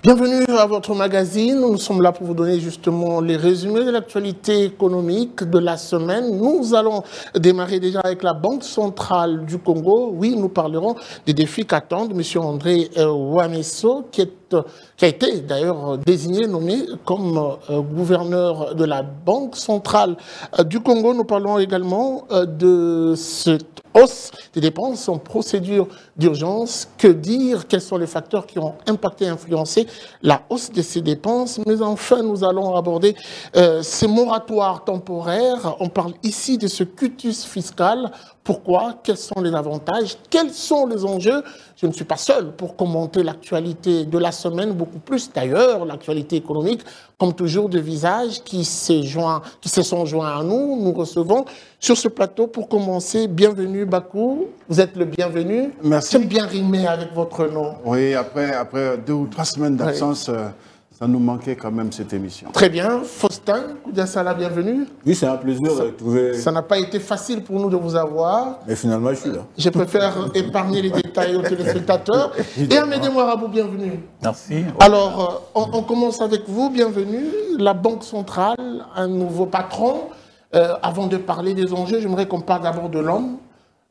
Bienvenue à votre magazine. Nous sommes là pour vous donner justement les résumés de l'actualité économique de la semaine. Nous allons démarrer déjà avec la Banque centrale du Congo. Oui, nous parlerons des défis qu'attendent M. André Ouamesso, qui a été d'ailleurs désigné, nommé comme gouverneur de la Banque centrale du Congo. Nous parlons également de cette hausse des dépenses en procédure d'urgence. Que dire? Quels sont les facteurs qui ont impacté et influencé la hausse de ces dépenses? Mais enfin, nous allons aborder ces moratoires temporaires. On parle ici de ce cutus fiscal. Pourquoi? Quels sont les avantages? Quels sont les enjeux? Je ne suis pas seul pour commenter l'actualité de la semaine, beaucoup plus d'ailleurs, l'actualité économique, comme toujours, de visages qui se sont joints à nous. Nous recevons sur ce plateau, pour commencer, bienvenue Bakou. Vous êtes le bienvenu. Merci. C'est bien rimé avec votre nom. Oui, après 2 ou 3 semaines d'absence, ça nous manquait quand même cette émission. Très bien. Faustin Koudiassala, bienvenue. Oui, c'est un plaisir de trouver... Ça n'a pas été facile pour nous de vous avoir. Mais finalement, je suis là. Je préfère épargner les détails aux téléspectateurs. Et Amédée Moirabou, bienvenue. Merci. Alors, on commence avec vous, bienvenue. La Banque centrale, un nouveau patron. Avant de parler des enjeux, j'aimerais qu'on parle d'abord de l'homme,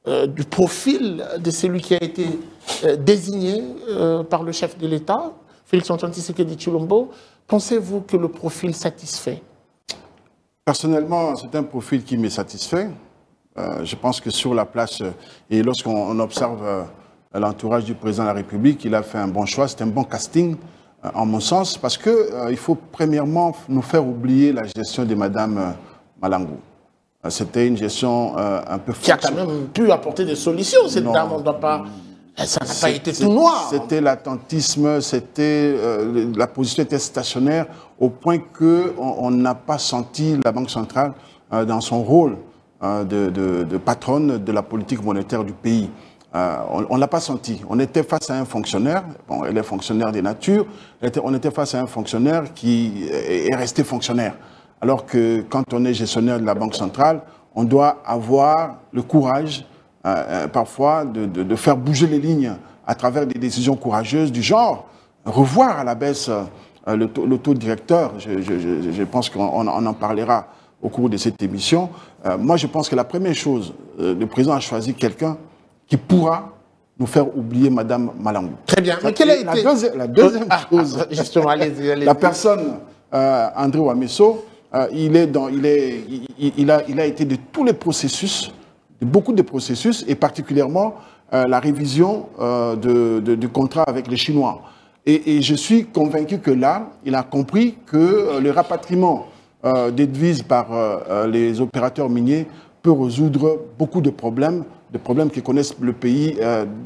du profil de celui qui a été désigné par le chef de l'État, Félix-Antoine Tshisekedi Tshilombo. Pensez-vous que le profil satisfait? Personnellement, c'est un profil qui m'est satisfait. Je pense que sur la place, et lorsqu'on observe l'entourage du président de la République, il a fait un bon choix, c'est un bon casting, en mon sens, parce qu'il faut premièrement nous faire oublier la gestion de Mme Malangou. C'était une gestion un peu... Qui a quand même pu apporter des solutions, cette dame, on ne doit pas... Ça n'a pas été tout noir. C'était l'attentisme, la position était stationnaire au point qu'on n'a pas senti la Banque centrale dans son rôle de patronne de la politique monétaire du pays. On ne l'a pas senti. On était face à un fonctionnaire, bon, elle est fonctionnaire des natures, on était face à un fonctionnaire qui est resté fonctionnaire. Alors que quand on est gestionnaire de la Banque centrale, on doit avoir le courage parfois de faire bouger les lignes à travers des décisions courageuses du genre, revoir à la baisse le taux directeur. Je pense qu'on en parlera au cours de cette émission. Moi, je pense que la première chose, le président a choisi quelqu'un qui pourra nous faire oublier Mme Malangou. Très bien. Mais quelle a été... La deuxième chose, justement, allez-y. La personne, André Ouamesso, il a été de tous les processus, de beaucoup de processus, et particulièrement la révision du contrat avec les Chinois. Et je suis convaincu que là, il a compris que le rapatriement des devises par les opérateurs miniers peut résoudre beaucoup de problèmes qui connaissent le pays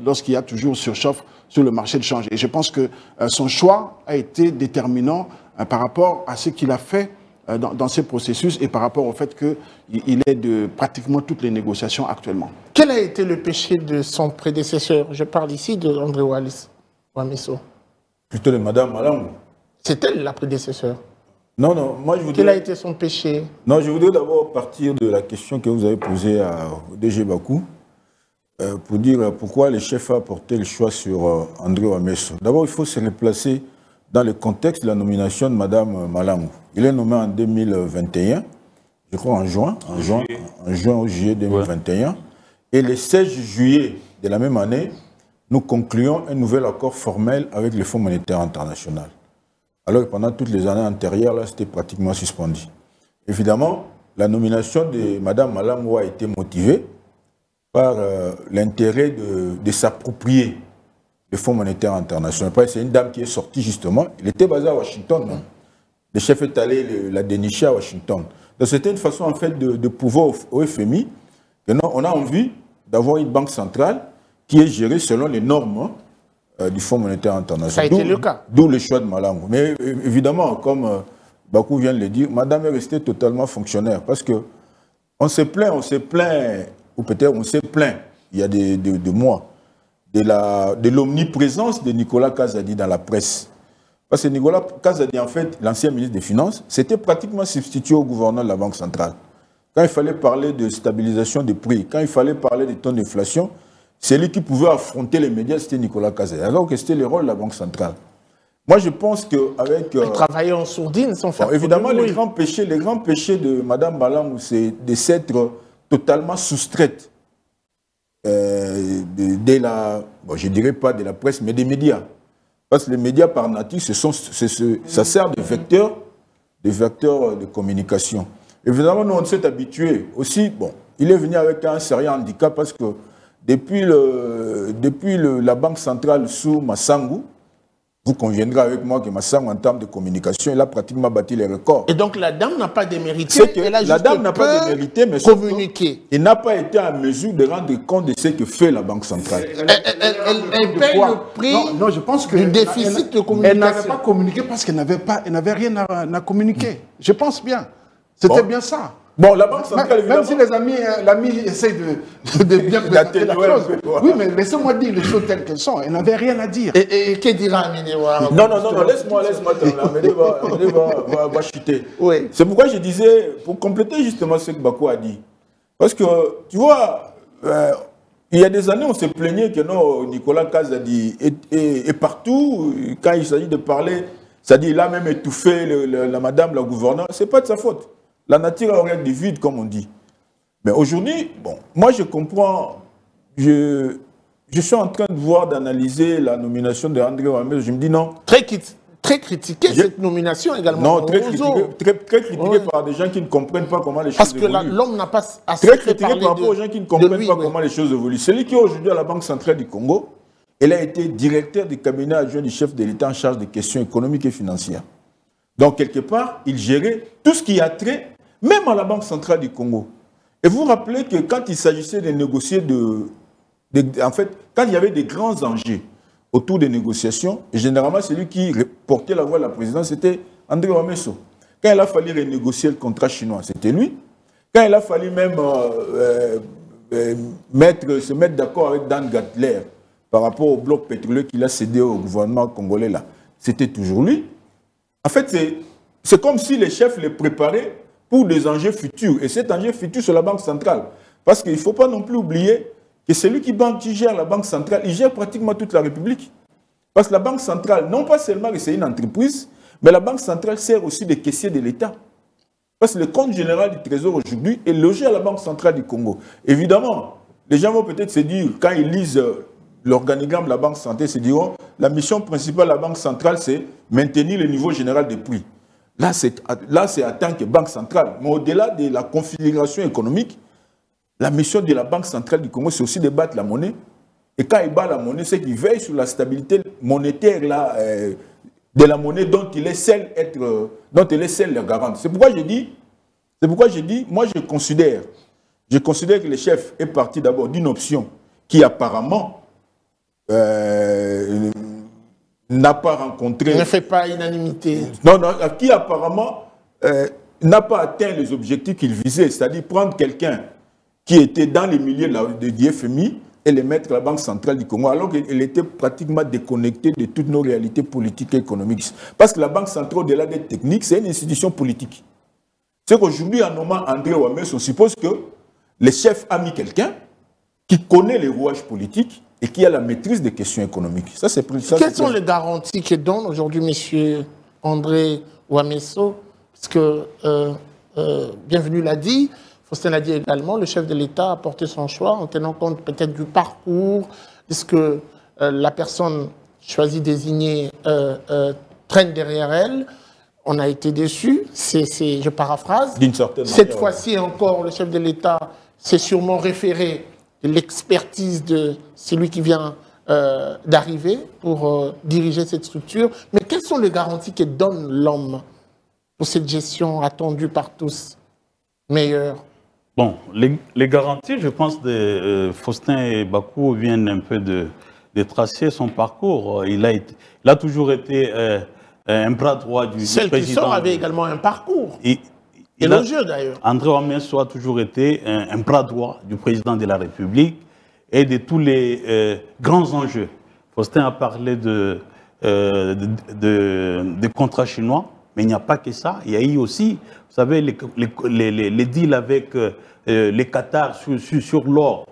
lorsqu'il y a toujours surchauffe sur le marché de change. Et je pense que son choix a été déterminant par rapport à ce qu'il a fait dans ces processus et par rapport au fait qu'il est de pratiquement toutes les négociations actuellement. Quel a été le péché de son prédécesseur? Je parle ici de André Ouamesso. Plutôt de Mme Malangou. C'est elle la prédécesseur? Non, moi je voudrais... Quel a été son péché? Non, je voudrais d'abord partir de la question que vous avez posée au DG Bakou pour dire pourquoi le chef a porté le choix sur André Ouamesso. D'abord, il faut se replacer dans le contexte de la nomination de Mme Malangou. Il est nommé en 2021, je crois en juin ou juillet 2021. Ouais. Et le 16 juillet de la même année, nous concluons un nouvel accord formel avec le Fonds monétaire international. Alors que pendant toutes les années antérieures, là, c'était pratiquement suspendu. Évidemment, la nomination de Mme Malangou a été motivée par l'intérêt de s'approprier le Fonds monétaire international. C'est une dame qui est sortie justement. Il était basé à Washington. Hein. Le chef est allé la dénicher à Washington. Donc c'était une façon en fait de prouver au FMI que non, on a envie d'avoir une banque centrale qui est gérée selon les normes du Fonds monétaire international. Ça a été le cas. D'où le choix de Malangou. Mais évidemment, comme Bakou vient de le dire, Madame est restée totalement fonctionnaire parce que on s'est plaint, ou peut-être on s'est plaint il y a des mois de l'omniprésence de Nicolas Kazadi dans la presse. Parce que Nicolas Kazadi, en fait, l'ancien ministre des Finances, s'était pratiquement substitué au gouverneur de la Banque centrale. Quand il fallait parler de stabilisation des prix, quand il fallait parler des taux d'inflation, celui qui pouvait affronter les médias, c'était Nicolas Kazadi. Alors que c'était le rôle de la Banque centrale. Moi, je pense qu'avec... travailler en sourdine sans faire... évidemment, les grands péchés de Mme Balamou, c'est de s'être totalement soustraite je ne dirais pas de la presse, mais des médias. Parce que les médias, par nature, ça sert de vecteur de communication. Évidemment, nous, on s'est habitués. Aussi, bon, il est venu avec un sérieux handicap parce que depuis la Banque centrale sous Massangou, vous conviendrez avec moi que Massangou, en termes de communication, il a pratiquement battu les records. Et donc la dame n'a pas démérité. La dame n'a pas démérité, mais communiquer. Il n'a pas été en mesure de rendre compte de ce que fait la Banque centrale. Elle paye le prix non, je pense que du déficit de communication. Elle n'avait pas communiqué parce qu'elle n'avait rien à communiquer. Je pense bien. C'était bien ça. Bon, la Banque centrale, même si l'ami essaie de bien présenter la chose. Oui, mais laissez-moi dire les choses telles qu'elles sont. Elle n'avait rien à dire. Et que dira Aménéwa? Non, laisse-moi Améné va chuter. Oui. C'est pourquoi je disais, pour compléter justement ce que Bakou a dit. Parce que, tu vois, il y a des années, on se plaignait que non, Nicolas Kazadi est partout. Quand il s'agit de parler, c'est-à-dire il a même étouffé la madame, la gouverneure. Ce n'est pas de sa faute. La nature a horreur du vide, comme on dit. Mais aujourd'hui, bon, moi je comprends, je suis en train de voir, d'analyser la nomination de André Ouamé. Je me dis non. Très critiqué cette nomination également. Non, très critiqué par des gens qui ne comprennent pas comment les choses évoluent. Parce que l'homme n'a pas assez très critiqué par rapport aux gens qui ne comprennent pas comment les choses évoluent. Celui qui est aujourd'hui à la Banque centrale du Congo, il a été directeur du cabinet adjoint du chef de l'État en charge des questions économiques et financières. Donc, quelque part, il gérait tout ce qui a trait, même à la Banque centrale du Congo. Et vous vous rappelez que quand il s'agissait de négocier en fait, quand il y avait des grands enjeux autour des négociations, généralement, celui qui portait la voix de la présidence, c'était André Ouamesso. Quand il a fallu renégocier le contrat chinois, c'était lui. Quand il a fallu même se mettre d'accord avec Dan Gatler par rapport au bloc pétrolier qu'il a cédé au gouvernement congolais, là, c'était toujours lui. En fait, c'est comme si les chefs les préparaient pour des enjeux futurs. Et cet enjeu futur, c'est la Banque centrale. Parce qu'il ne faut pas non plus oublier que celui qui gère la Banque centrale, il gère pratiquement toute la République. Parce que la Banque centrale, non pas seulement que c'est une entreprise, mais la Banque centrale sert aussi de caissier de l'État. Parce que le compte général du Trésor aujourd'hui est logé à la Banque centrale du Congo. Évidemment, les gens vont peut-être se dire, quand ils lisent l'organigramme de la Banque centrale, ils se diront, la mission principale de la Banque centrale, c'est maintenir le niveau général des prix. Là, c'est en tant que Banque centrale. Mais au-delà de la configuration économique, la mission de la Banque centrale du Congo, c'est aussi de battre la monnaie. Et quand il bat la monnaie, c'est qu'il veille sur la stabilité monétaire de la monnaie dont il est seul le garant. C'est pourquoi je dis, moi je considère que le chef est parti d'abord d'une option qui apparemment n'a pas rencontré... Ne fait pas unanimité. Non, qui apparemment n'a pas atteint les objectifs qu'il visait, c'est-à-dire prendre quelqu'un qui était dans les milieux du FMI et le mettre à la Banque centrale du Congo, alors qu'elle était pratiquement déconnectée de toutes nos réalités politiques et économiques. Parce que la Banque centrale, au-delà d'être technique, c'est une institution politique. C'est qu'aujourd'hui, en nommant André Ouamé, on suppose que le chef a mis quelqu'un qui connaît les rouages politiques et qui a la maîtrise des questions économiques. Ça, c'est Quelles sont les garanties que donne aujourd'hui M. André Ouamesso? Parce que, Bienvenu l'a dit, Faustin l'a dit également, le chef de l'État a porté son choix en tenant compte peut-être du parcours, puisque la personne choisie, désignée, traîne derrière elle. On a été déçus, je paraphrase. D'une certaine manière. Cette fois-ci encore, le chef de l'État s'est sûrement référé de l'expertise de celui qui vient d'arriver pour diriger cette structure. Mais quelles sont les garanties que donne l'homme pour cette gestion attendue par tous meilleure? Bon, les garanties, je pense, de Faustin et Bakou viennent un peu de tracer son parcours. Il a toujours été un bras droit du président. Celle qui sort avait également un parcours. Élogieux d'ailleurs. André Ouamesso a toujours été un bras droit du président de la République et de tous les grands enjeux. Faustin a parlé de contrats chinois, mais il n'y a pas que ça. Il y a eu aussi, vous savez, les deals avec les Qatar sur l'or.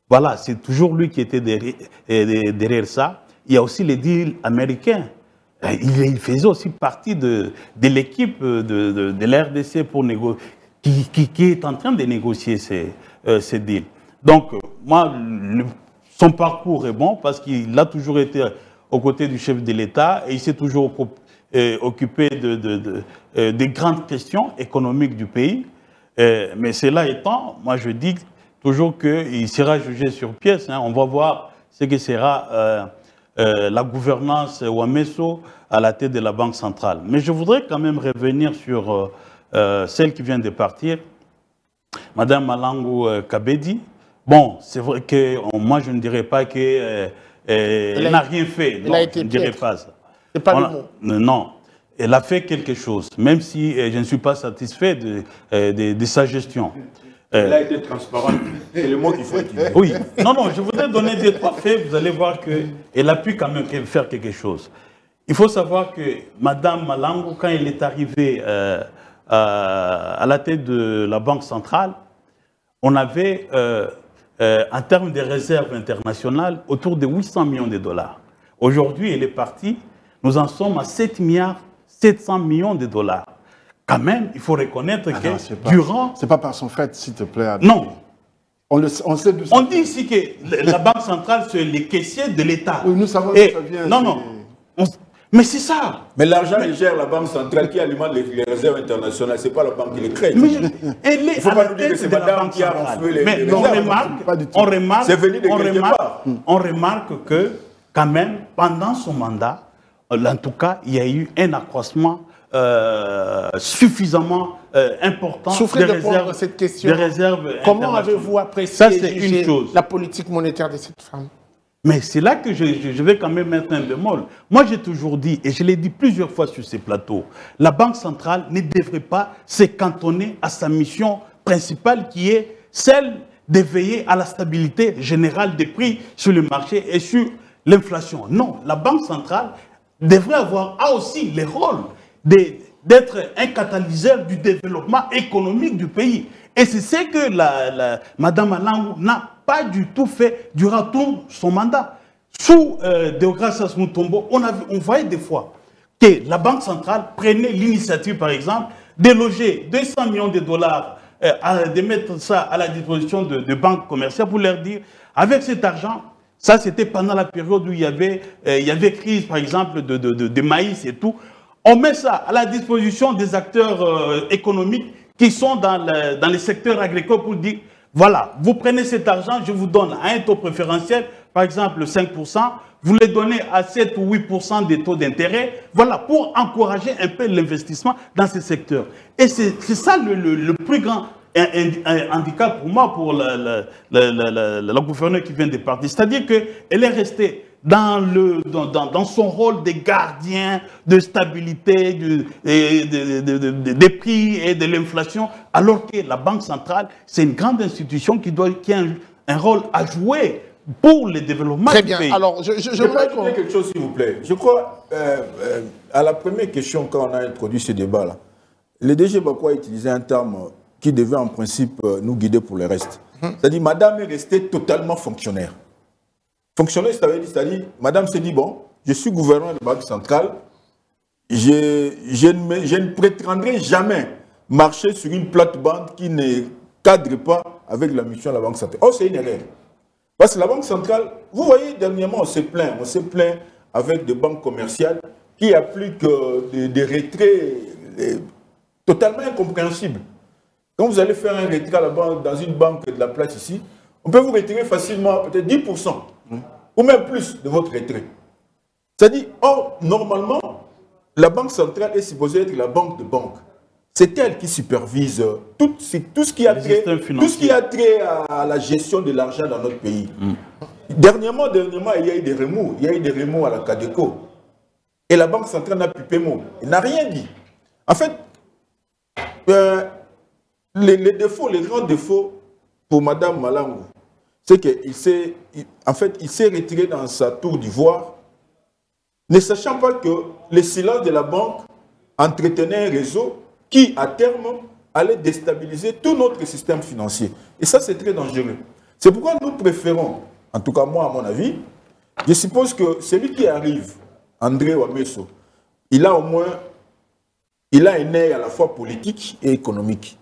Voilà, c'est toujours lui qui était derrière ça. Il y a aussi les deals américains il faisait aussi partie de l'équipe de l'RDC pour qui est en train de négocier ces deals. Donc, moi, son parcours est bon parce qu'il a toujours été aux côtés du chef de l'État et il s'est toujours occupé des grandes questions économiques du pays. Mais cela étant, moi je dis toujours qu'il sera jugé sur pièce. Hein. On va voir ce que sera la gouvernance Wameso à la tête de la Banque centrale. Mais je voudrais quand même revenir sur celle qui vient de partir, Madame Malangou Kabedi. Bon, c'est vrai que moi je ne dirais pas qu'elle n'a rien fait. Non, je ne dirais pas ça. C'est pas le mot. Non. Elle a fait quelque chose, même si je ne suis pas satisfait de sa gestion. Elle a été transparente. C'est le mot qu'il faut utiliser. Oui. Non, je voudrais donner 2-3 faits. Vous allez voir qu'elle a pu quand même faire quelque chose. Il faut savoir que Mme Malangou, quand elle est arrivée à la tête de la Banque centrale, on avait, en termes de réserves internationales, autour de 800 millions de dollars. Aujourd'hui, elle est partie. Nous en sommes à 7 milliards 700 millions de dollars. Quand même, il faut reconnaître que durant... C'est pas par son fait, s'il te plaît. Adam. Non. On sait d'où ça On dit ici que la Banque centrale, c'est les caissiers de l'État. Oui, nous savons d'où ça vient. Non. Mais c'est ça. Mais l'argent, il gère la Banque centrale qui alimente les réserves internationales. Ce n'est pas la banque qui les crée. Mais elle est il ne faut pas nous dire que c'est madame qui a renfloué les réserves. On remarque que, quand même, pendant son mandat, en tout cas, il y a eu un accroissement suffisamment important Souffrez de répondre à cette question. Comment avez-vous apprécié la politique monétaire de cette femme? Mais c'est là que je vais quand même mettre un bémol. Moi, j'ai toujours dit, et je l'ai dit plusieurs fois sur ces plateaux, la Banque centrale ne devrait pas se cantonner à sa mission principale qui est celle de veiller à la stabilité générale des prix sur le marché et sur l'inflation. Non, la Banque centrale devrait avoir aussi le rôle d'être un catalyseur du développement économique du pays. Et c'est ce que Mme Malangou n'a pas du tout fait durant tout son mandat. Sous Deogracias Mutombo, on voyait des fois que la Banque centrale prenait l'initiative, par exemple, de loger 200 millions de dollars, de mettre ça à la disposition de banques commerciales pour leur dire, avec cet argent, ça, c'était pendant la période où il y avait crise, par exemple, de maïs et tout. On met ça à la disposition des acteurs économiques qui sont dans les secteurs agricoles pour dire, voilà, vous prenez cet argent, je vous donne à un taux préférentiel, par exemple 5%, vous les donnez à 7 ou 8% des taux d'intérêt, voilà, pour encourager un peu l'investissement dans ces secteurs. Et c'est ça le plus grand handicap pour moi, pour la gouverneure qui vient de partir. C'est-à-dire qu'elle est restée dans son rôle de gardien de stabilité des prix et de l'inflation, alors que la Banque centrale, c'est une grande institution qui a un rôle à jouer pour le développement du pays. Très bien. Alors, je peux ajouter quelque chose, s'il vous plaît. Je crois, à la première question, quand on a introduit ce débat-là, le DG Bakou a utilisé un terme qui devait en principe nous guider pour le reste. C'est-à-dire, madame est restée totalement fonctionnaire. Fonctionnaire, c'est-à-dire, madame s'est dit, bon, je suis gouverneur de la Banque centrale, je ne prétendrai jamais marcher sur une plate-bande qui ne cadre pas avec la mission de la Banque centrale. Oh, c'est une erreur. Parce que la Banque centrale, vous voyez, dernièrement, on s'est plaint avec des banques commerciales qui appliquent des retraits totalement incompréhensibles. Quand vous allez faire un retrait dans une banque de la place ici, on peut vous retirer facilement peut-être 10% ou même plus de votre retrait. C'est-à-dire, normalement, la Banque centrale est supposée être la banque de banques. C'est elle qui supervise tout ce qui a trait à la gestion de l'argent dans notre pays. Dernièrement, il y a eu des remous. Il y a eu des remous à la Cadeco. Et la Banque centrale n'a pipé mot. Elle n'a rien dit. En fait, les grands défauts pour Mme Malangou, c'est qu'il s'est retiré dans sa tour d'ivoire, ne sachant pas que le silence de la banque entretenait un réseau qui, à terme, allait déstabiliser tout notre système financier. Et ça, c'est très dangereux. C'est pourquoi nous préférons, en tout cas moi, à mon avis, je suppose que celui qui arrive, André Wameso, il a au moins un œil à la fois politique et économique.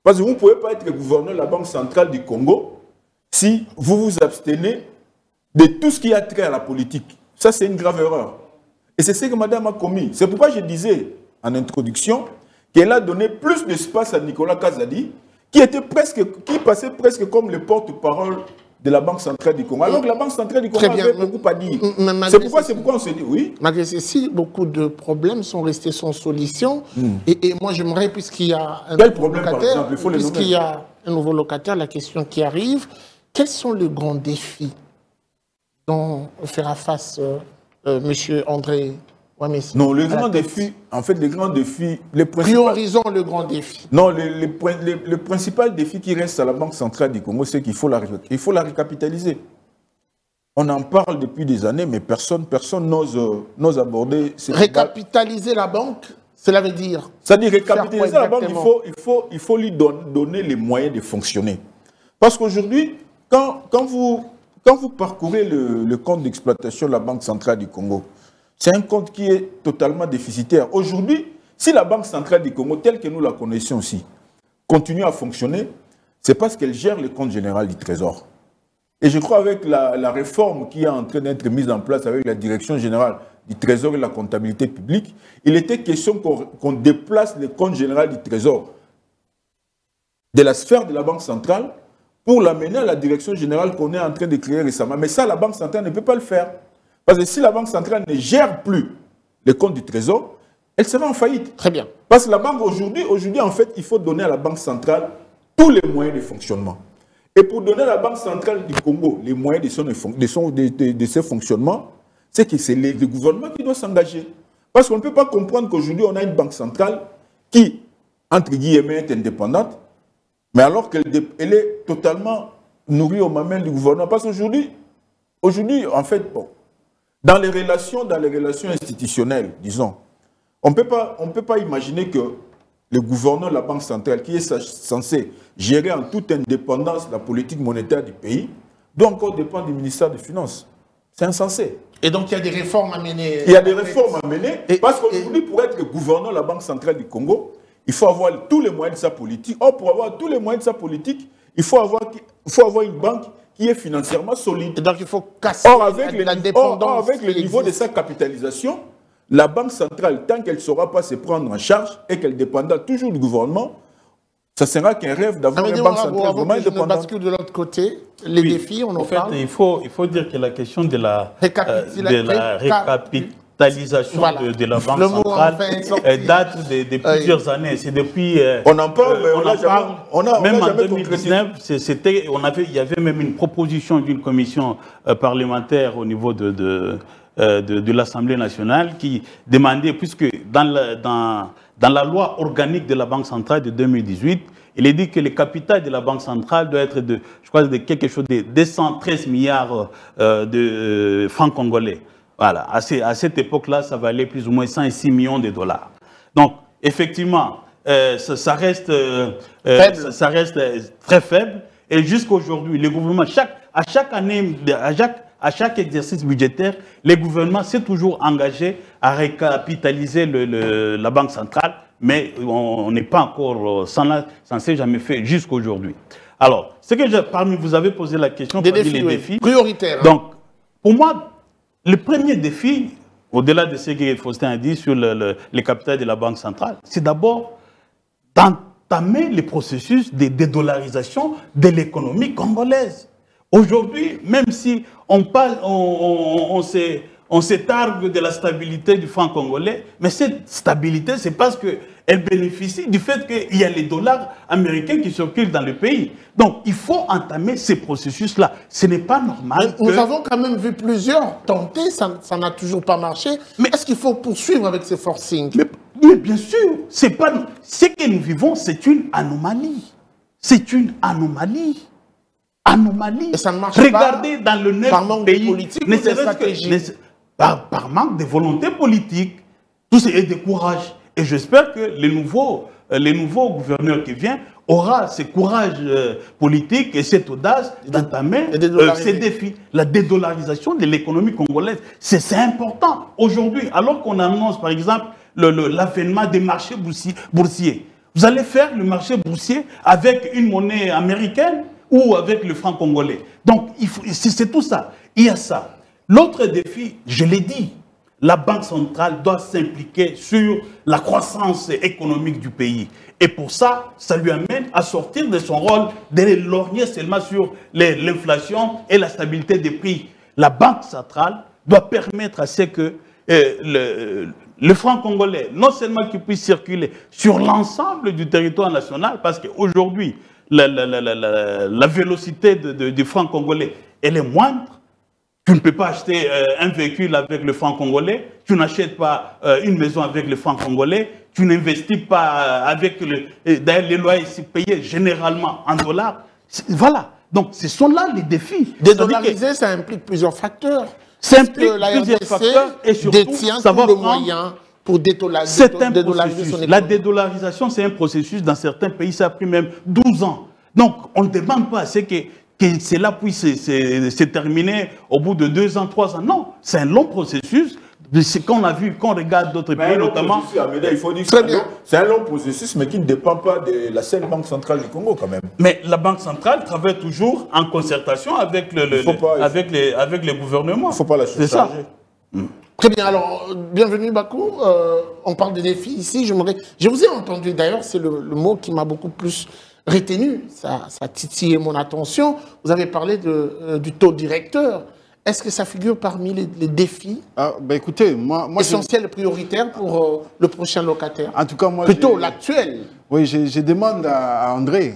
Parce que vous ne pouvez pas être gouverneur de la Banque centrale du Congo si vous vous abstenez de tout ce qui a trait à la politique. Ça, c'est une grave erreur. Et c'est ce que madame a commis. C'est pourquoi je disais en introduction qu'elle a donné plus d'espace à Nicolas Kazadi, qui passait presque comme le porte-parole de la Banque centrale du Congo. Alors que la Banque centrale du Congo avait beaucoup à dire. C'est pourquoi on se dit oui. Malgré ceci, beaucoup de problèmes sont restés sans solution. Et moi, j'aimerais, puisqu'il y a un Quel problème, par exemple? Il faut les nommer. Puisqu'il y a un nouveau locataire, la question qui arrive, quels sont les grands défis dont fera face M. André Ouamessi? Non, les grands défis, en fait, les grands défis... Priorisons le grand défi. Non, le principal défi qui reste à la Banque centrale du Congo, c'est qu'il faut la recapitaliser. On en parle depuis des années, mais personne n'ose aborder... Récapitaliser la banque, cela veut dire... C'est-à-dire, récapitaliser la banque, il faut lui donner les moyens de fonctionner. Parce qu'aujourd'hui, quand vous parcourez le compte d'exploitation de la Banque centrale du Congo, c'est un compte qui est totalement déficitaire. Aujourd'hui, si la Banque centrale du Congo, telle que nous la connaissons aussi, continue à fonctionner, c'est parce qu'elle gère le compte général du Trésor. Et je crois avec la réforme qui est en train d'être mise en place avec la direction générale du Trésor et de la comptabilité publique, il était question qu'on déplace le compte général du Trésor de la sphère de la Banque centrale pour l'amener à la direction générale qu'on est en train de créer récemment. Mais ça, la Banque centrale ne peut pas le faire. Parce que si la Banque centrale ne gère plus les comptes du Trésor, elle sera en faillite. Très bien. Parce que la banque, aujourd'hui, en fait, il faut donner à la Banque centrale tous les moyens de fonctionnement. Et pour donner à la Banque centrale du Congo les moyens de ses fonctionnements, c'est que c'est le gouvernement qui doit s'engager. Parce qu'on ne peut pas comprendre qu'aujourd'hui, on a une Banque centrale qui, entre guillemets, est indépendante, mais alors qu'elle est totalement nourrie aux mamelles du gouvernement. Parce qu'aujourd'hui, en fait, bon, dans les relations institutionnelles, disons, on ne peut pas imaginer que le gouverneur de la Banque centrale, qui est censé gérer en toute indépendance la politique monétaire du pays, doit encore dépendre du ministère des Finances. C'est insensé. Et donc, il y a des réformes à mener. Il y a des réformes à mener, parce qu'aujourd'hui, pour être le gouverneur de la Banque centrale du Congo, il faut avoir tous les moyens de sa politique. Or, pour avoir tous les moyens de sa politique, il faut avoir une banque qui est financièrement solide. Et donc, il faut casser la dépendance. Or, avec le niveau de sa capitalisation, la Banque centrale, tant qu'elle ne saura pas se prendre en charge et qu'elle dépendra toujours du gouvernement, ça sera qu'un rêve d'avoir une banque centrale vraiment indépendante. Bascule de l'autre côté, les défis, on en parle. Il faut dire que la question de la récapitalisation de la Banque centrale date de plusieurs années. C'est depuis... on en parle, mais on n'a même en jamais 2019, il y avait même une proposition d'une commission parlementaire au niveau de l'Assemblée nationale qui demandait, puisque dans la loi organique de la Banque centrale de 2018, il est dit que le capital de la Banque centrale doit être de quelque chose de 213 milliards de francs congolais. Voilà, à cette époque-là, ça valait plus ou moins 106 millions de dollars. Donc, effectivement, ça reste très faible. Et jusqu'aujourd'hui, le gouvernement, à chaque exercice budgétaire, le gouvernement s'est toujours engagé à récapitaliser la Banque centrale, mais on n'est pas encore, ça ne s'est jamais fait jusqu'aujourd'hui. Alors, vous avez posé la question des défis prioritaires. Donc, pour moi, le premier défi, au-delà de ce que Faustin a dit sur le capital de la Banque centrale, c'est d'abord d'entamer le processus de dédollarisation de l'économie congolaise. Aujourd'hui, même si on s'étargue de la stabilité du franc congolais, mais cette stabilité, c'est parce qu'elle bénéficie du fait qu'il y a les dollars américains qui circulent dans le pays. Donc, il faut entamer ces processus-là. Ce n'est pas normal. Nous avons quand même vu plusieurs tenter, ça n'a toujours pas marché. Mais est-ce qu'il faut poursuivre avec ces forcings? Mais bien sûr, ce que nous vivons, c'est une anomalie. C'est une anomalie. Et ça ne marche Regardez pas dans le neuf par manque pays, de politique ou de stratégie. par manque de volonté politique, tout ça, et de courage. Et j'espère que les nouveaux gouverneurs qui viennent aura ce courage politique et cette audace d'entamer ces défis. La dédollarisation de l'économie congolaise, c'est important. Aujourd'hui, alors qu'on annonce par exemple l'avènement des marchés boursiers, vous allez faire le marché boursier avec une monnaie américaine ou avec le franc congolais. Donc, c'est tout ça. Il y a ça. L'autre défi, je l'ai dit, la Banque centrale doit s'impliquer sur la croissance économique du pays. Et pour ça, ça lui amène à sortir de son rôle de lorgner seulement sur l'inflation et la stabilité des prix. La Banque centrale doit permettre à ce que le franc congolais, non seulement qu'il puisse circuler sur l'ensemble du territoire national, parce qu'aujourd'hui, la vélocité du franc congolais, elle est moindre. Tu ne peux pas acheter un véhicule avec le franc congolais, tu n'achètes pas une maison avec le franc congolais, tu n'investis pas avec d'ailleurs les loyers payés généralement en dollars. Voilà. Donc ce sont là les défis. Dédollariser, ça implique plusieurs facteurs. Ça implique plusieurs facteurs et surtout détient tous les moyens pour dédollariser son économie. La dédollarisation, c'est un processus dans certains pays, ça a pris même 12 ans. Donc on ne demande pas à ce que cela puisse se terminer au bout de 2 ans, 3 ans. Non, c'est un long processus. C'est qu'on a vu, qu'on regarde d'autres pays, notamment. Il faut dire que c'est un long processus, mais qui ne dépend pas de la seule Banque centrale du Congo, quand même. Mais la Banque centrale travaille toujours en concertation avec les gouvernements. Il ne faut pas la surcharger. Très bien, alors, bienvenue Bakou. On parle des défis ici. Je vous ai entendu, d'ailleurs, c'est le mot qui m'a beaucoup plus retenu, ça a titillé mon attention. Vous avez parlé du taux directeur. Est-ce que ça figure parmi les défis écoutez, moi essentiels et prioritaires pour le prochain locataire? En tout cas, moi, plutôt l'actuel. Oui, je demande à André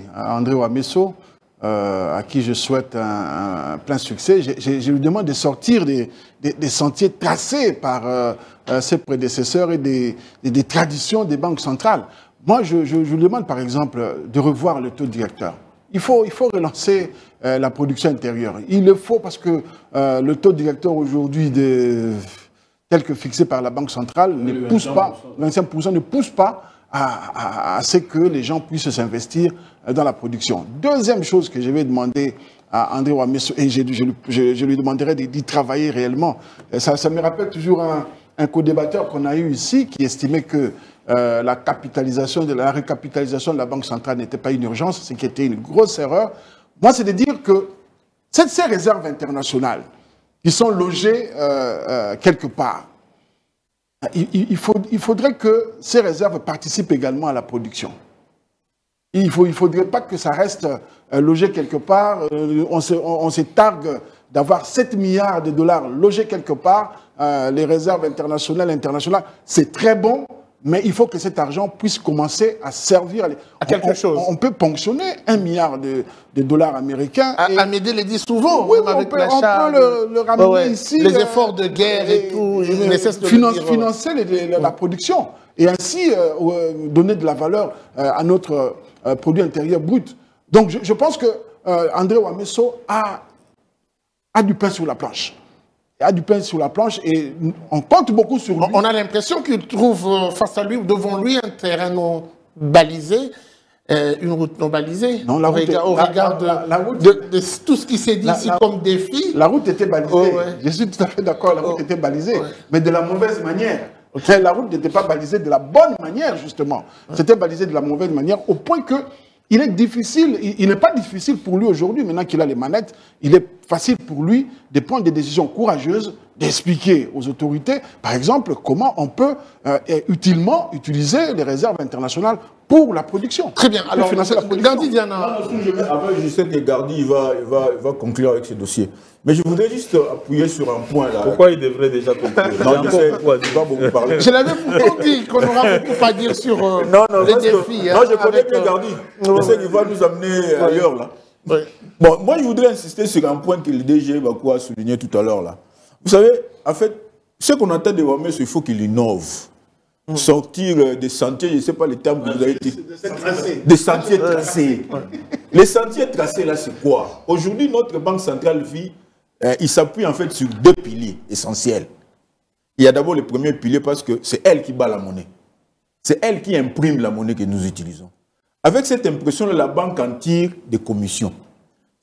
Ouamesso, à qui je souhaite un plein succès, je lui demande de sortir des sentiers tracés par ses prédécesseurs et des traditions des banques centrales. Moi, je lui demande, par exemple, de revoir le taux directeur. Il faut relancer la production intérieure. Il le faut parce que le taux directeur aujourd'hui, tel que fixé par la Banque centrale, ne pousse pas, 25% ne pousse pas à ce que les gens puissent s'investir dans la production. Deuxième chose que je vais demander à André Ouamesso, et je lui demanderai d'y travailler réellement, ça me rappelle toujours un co-débatteur qu'on a eu ici qui estimait que la recapitalisation de la Banque centrale n'était pas une urgence, ce qui était une grosse erreur. Moi, c'est de dire que ces réserves internationales qui sont logées quelque part, il faudrait que ces réserves participent également à la production. Il ne faudrait pas que ça reste logé quelque part. On se targue d'avoir 7 milliards de dollars logés quelque part. Les réserves internationales, c'est très bon. Mais il faut que cet argent puisse commencer à servir à quelque chose. On peut ponctionner 1 milliard de dollars américains. Amédée le dit souvent, oui, on peut le ramener ici. Les efforts de guerre et tout. Financer la production. Et ainsi donner de la valeur à notre produit intérieur brut. Donc je pense que André Ouamesso a du pain sur la planche. Il y a du pain sur la planche et on compte beaucoup sur lui. On a l'impression qu'il trouve face à lui, devant lui, un terrain non balisé, une route non balisée. Non, la route au regard de tout ce qui s'est dit ici comme défi. La route était balisée. Oh, ouais. Je suis tout à fait d'accord, la route était balisée, mais de la mauvaise manière. Okay. La route n'était pas balisée de la bonne manière, justement. C'était balisé de la mauvaise manière, au point que il est difficile, il n'est pas difficile pour lui aujourd'hui, maintenant qu'il a les manettes, il est facile pour lui de prendre des décisions courageuses, d'expliquer aux autorités, par exemple, comment on peut utilement utiliser les réserves internationales pour la production. Très bien. Alors, Gardi Diana. Je sais que Gardi va conclure avec ce dossier. Mais je voudrais juste appuyer sur un point là. Pourquoi il devrait déjà conclure? Non, je sais, il va beaucoup parler. Je l'avais pourtant dit qu'on aura beaucoup à dire sur les défis. Non, je connais bien Gardi. Je sais qu'il va nous amener ailleurs là. Oui. Bon, moi je voudrais insister sur un point que le DG Bakou a souligné tout à l'heure là. Vous savez, en fait, ce qu'on entend de Ouamesso, il faut qu'il innove. Sortir des sentiers, je ne sais pas les termes que vous avez dit. Des sentiers tracés. Les sentiers tracés, là, c'est quoi? Aujourd'hui, notre Banque centrale vit, il s'appuie en fait sur 2 piliers essentiels. Il y a d'abord le premier pilier parce que c'est elle qui bat la monnaie. C'est elle qui imprime la monnaie que nous utilisons. Avec cette impression, la banque en tire des commissions.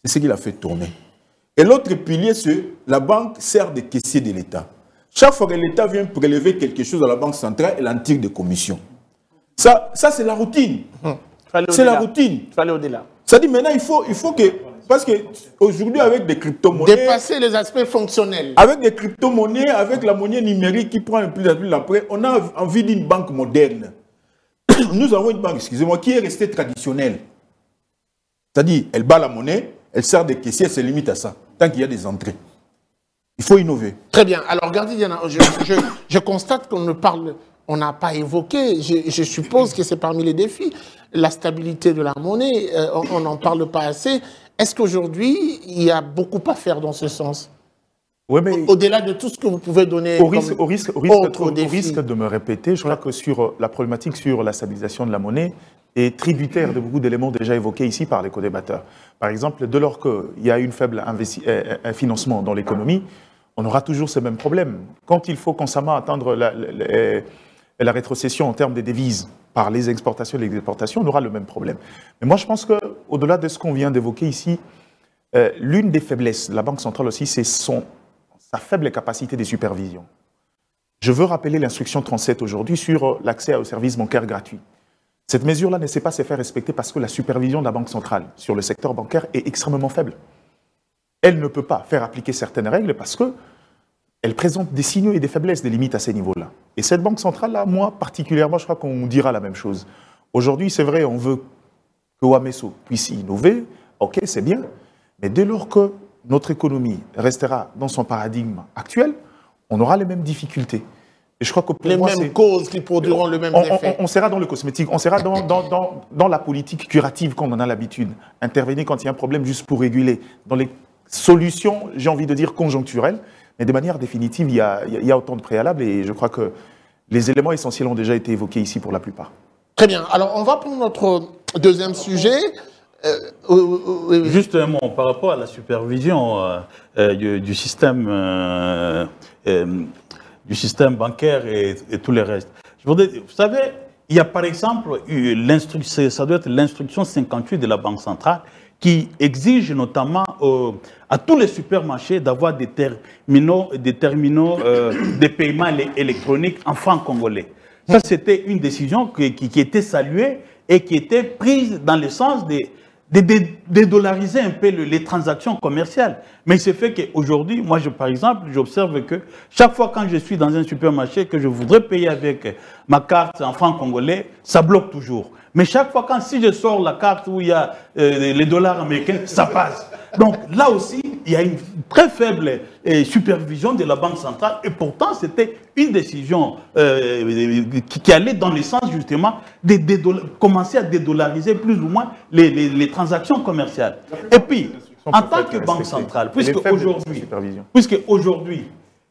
C'est ce qui l'a fait tourner. Et l'autre pilier, c'est la banque sert de caissier de l'État. Chaque fois que l'État vient prélever quelque chose à la banque centrale, elle en tire des commissions. Ça c'est la routine. C'est la routine. Il faut aller au-delà. Ça dit maintenant, il faut que... Parce qu'aujourd'hui, avec des crypto-monnaies... Dépasser les aspects fonctionnels. Avec des crypto-monnaies, avec la monnaie numérique qui prend un plus à plus après, on a envie d'une banque moderne. Nous avons une banque, excusez-moi, qui est restée traditionnelle. C'est-à-dire, elle bat la monnaie, elle sert de caissier, elle se limite à ça, tant qu'il y a des entrées. Il faut innover. Très bien. Alors, regardez, Diana, je constate qu'on ne parle... On n'a pas évoqué, je suppose que c'est parmi les défis, la stabilité de la monnaie, on n'en parle pas assez. Est-ce qu'aujourd'hui, il y a beaucoup à faire dans ce sens? Oui, mais au-delà de tout ce que vous pouvez donner au risque de me répéter, je crois que sur la problématique sur la stabilisation de la monnaie est tributaire de beaucoup d'éléments déjà évoqués ici par les co-débatteurs. Par exemple, dès lors qu'il y a une faible financement dans l'économie, on aura toujours ce même problème. Quand il faut constamment attendre la rétrocession en termes des devises par les exportations et les exportations, on aura le même problème. Mais moi, je pense qu'au-delà de ce qu'on vient d'évoquer ici, l'une des faiblesses de la Banque centrale aussi, c'est sa faible capacité de supervision. Je veux rappeler l'instruction 37 aujourd'hui sur l'accès aux services bancaires gratuits. Cette mesure-là ne sait pas se faire respecter parce que la supervision de la Banque centrale sur le secteur bancaire est extrêmement faible. Elle ne peut pas faire appliquer certaines règles parce qu'elle présente des signaux et des faiblesses, des limites à ces niveaux-là. Et cette Banque centrale-là, moi, particulièrement, je crois qu'on dira la même chose. Aujourd'hui, c'est vrai, on veut que Wameso puisse innover, ok, c'est bien, mais dès lors que notre économie restera dans son paradigme actuel, on aura les mêmes difficultés. Et je crois que pour les moi, mêmes causes qui produiront le même effet. On sera dans le cosmétique, on sera dans la politique curative qu'on en a l'habitude. Intervenir quand il y a un problème juste pour réguler. Dans les solutions, j'ai envie de dire conjoncturelles, mais de manière définitive, il y a autant de préalables et je crois que les éléments essentiels ont déjà été évoqués ici pour la plupart. Très bien. Alors, on va pour notre deuxième sujet. Juste un mot par rapport à la supervision du système bancaire et tout le reste. Je voudrais, vous savez, il y a par exemple, ça doit être l'instruction 58 de la Banque centrale qui exige notamment à tous les supermarchés d'avoir des terminaux de paiement électronique en francs congolais. Ça, c'était une décision qui était saluée et qui était prise dans le sens de dédollariser un peu les transactions commerciales. Mais il se fait qu'aujourd'hui, moi, par exemple, j'observe que chaque fois quand je suis dans un supermarché que je voudrais payer avec ma carte en francs congolais, ça bloque toujours. Mais chaque fois si je sors la carte où il y a les dollars américains, ça passe. Donc là aussi, il y a une très faible supervision de la Banque centrale et pourtant c'était une décision qui allait dans le sens justement de commencer à dédollariser plus ou moins les transactions commerciales. Et puis, en tant que Banque centrale, puisque aujourd'hui,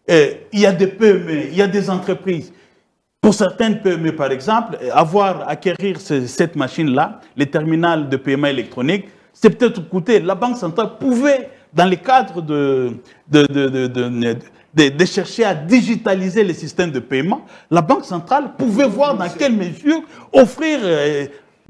il y a des PME, il y a des entreprises. Pour certaines PME, par exemple, acquérir cette machine-là, les terminals de paiement électronique, c'est peut-être coûté. La Banque centrale pouvait, dans le cadre de chercher à digitaliser les systèmes de paiement, la Banque centrale pouvait voir dans quelle mesure offrir,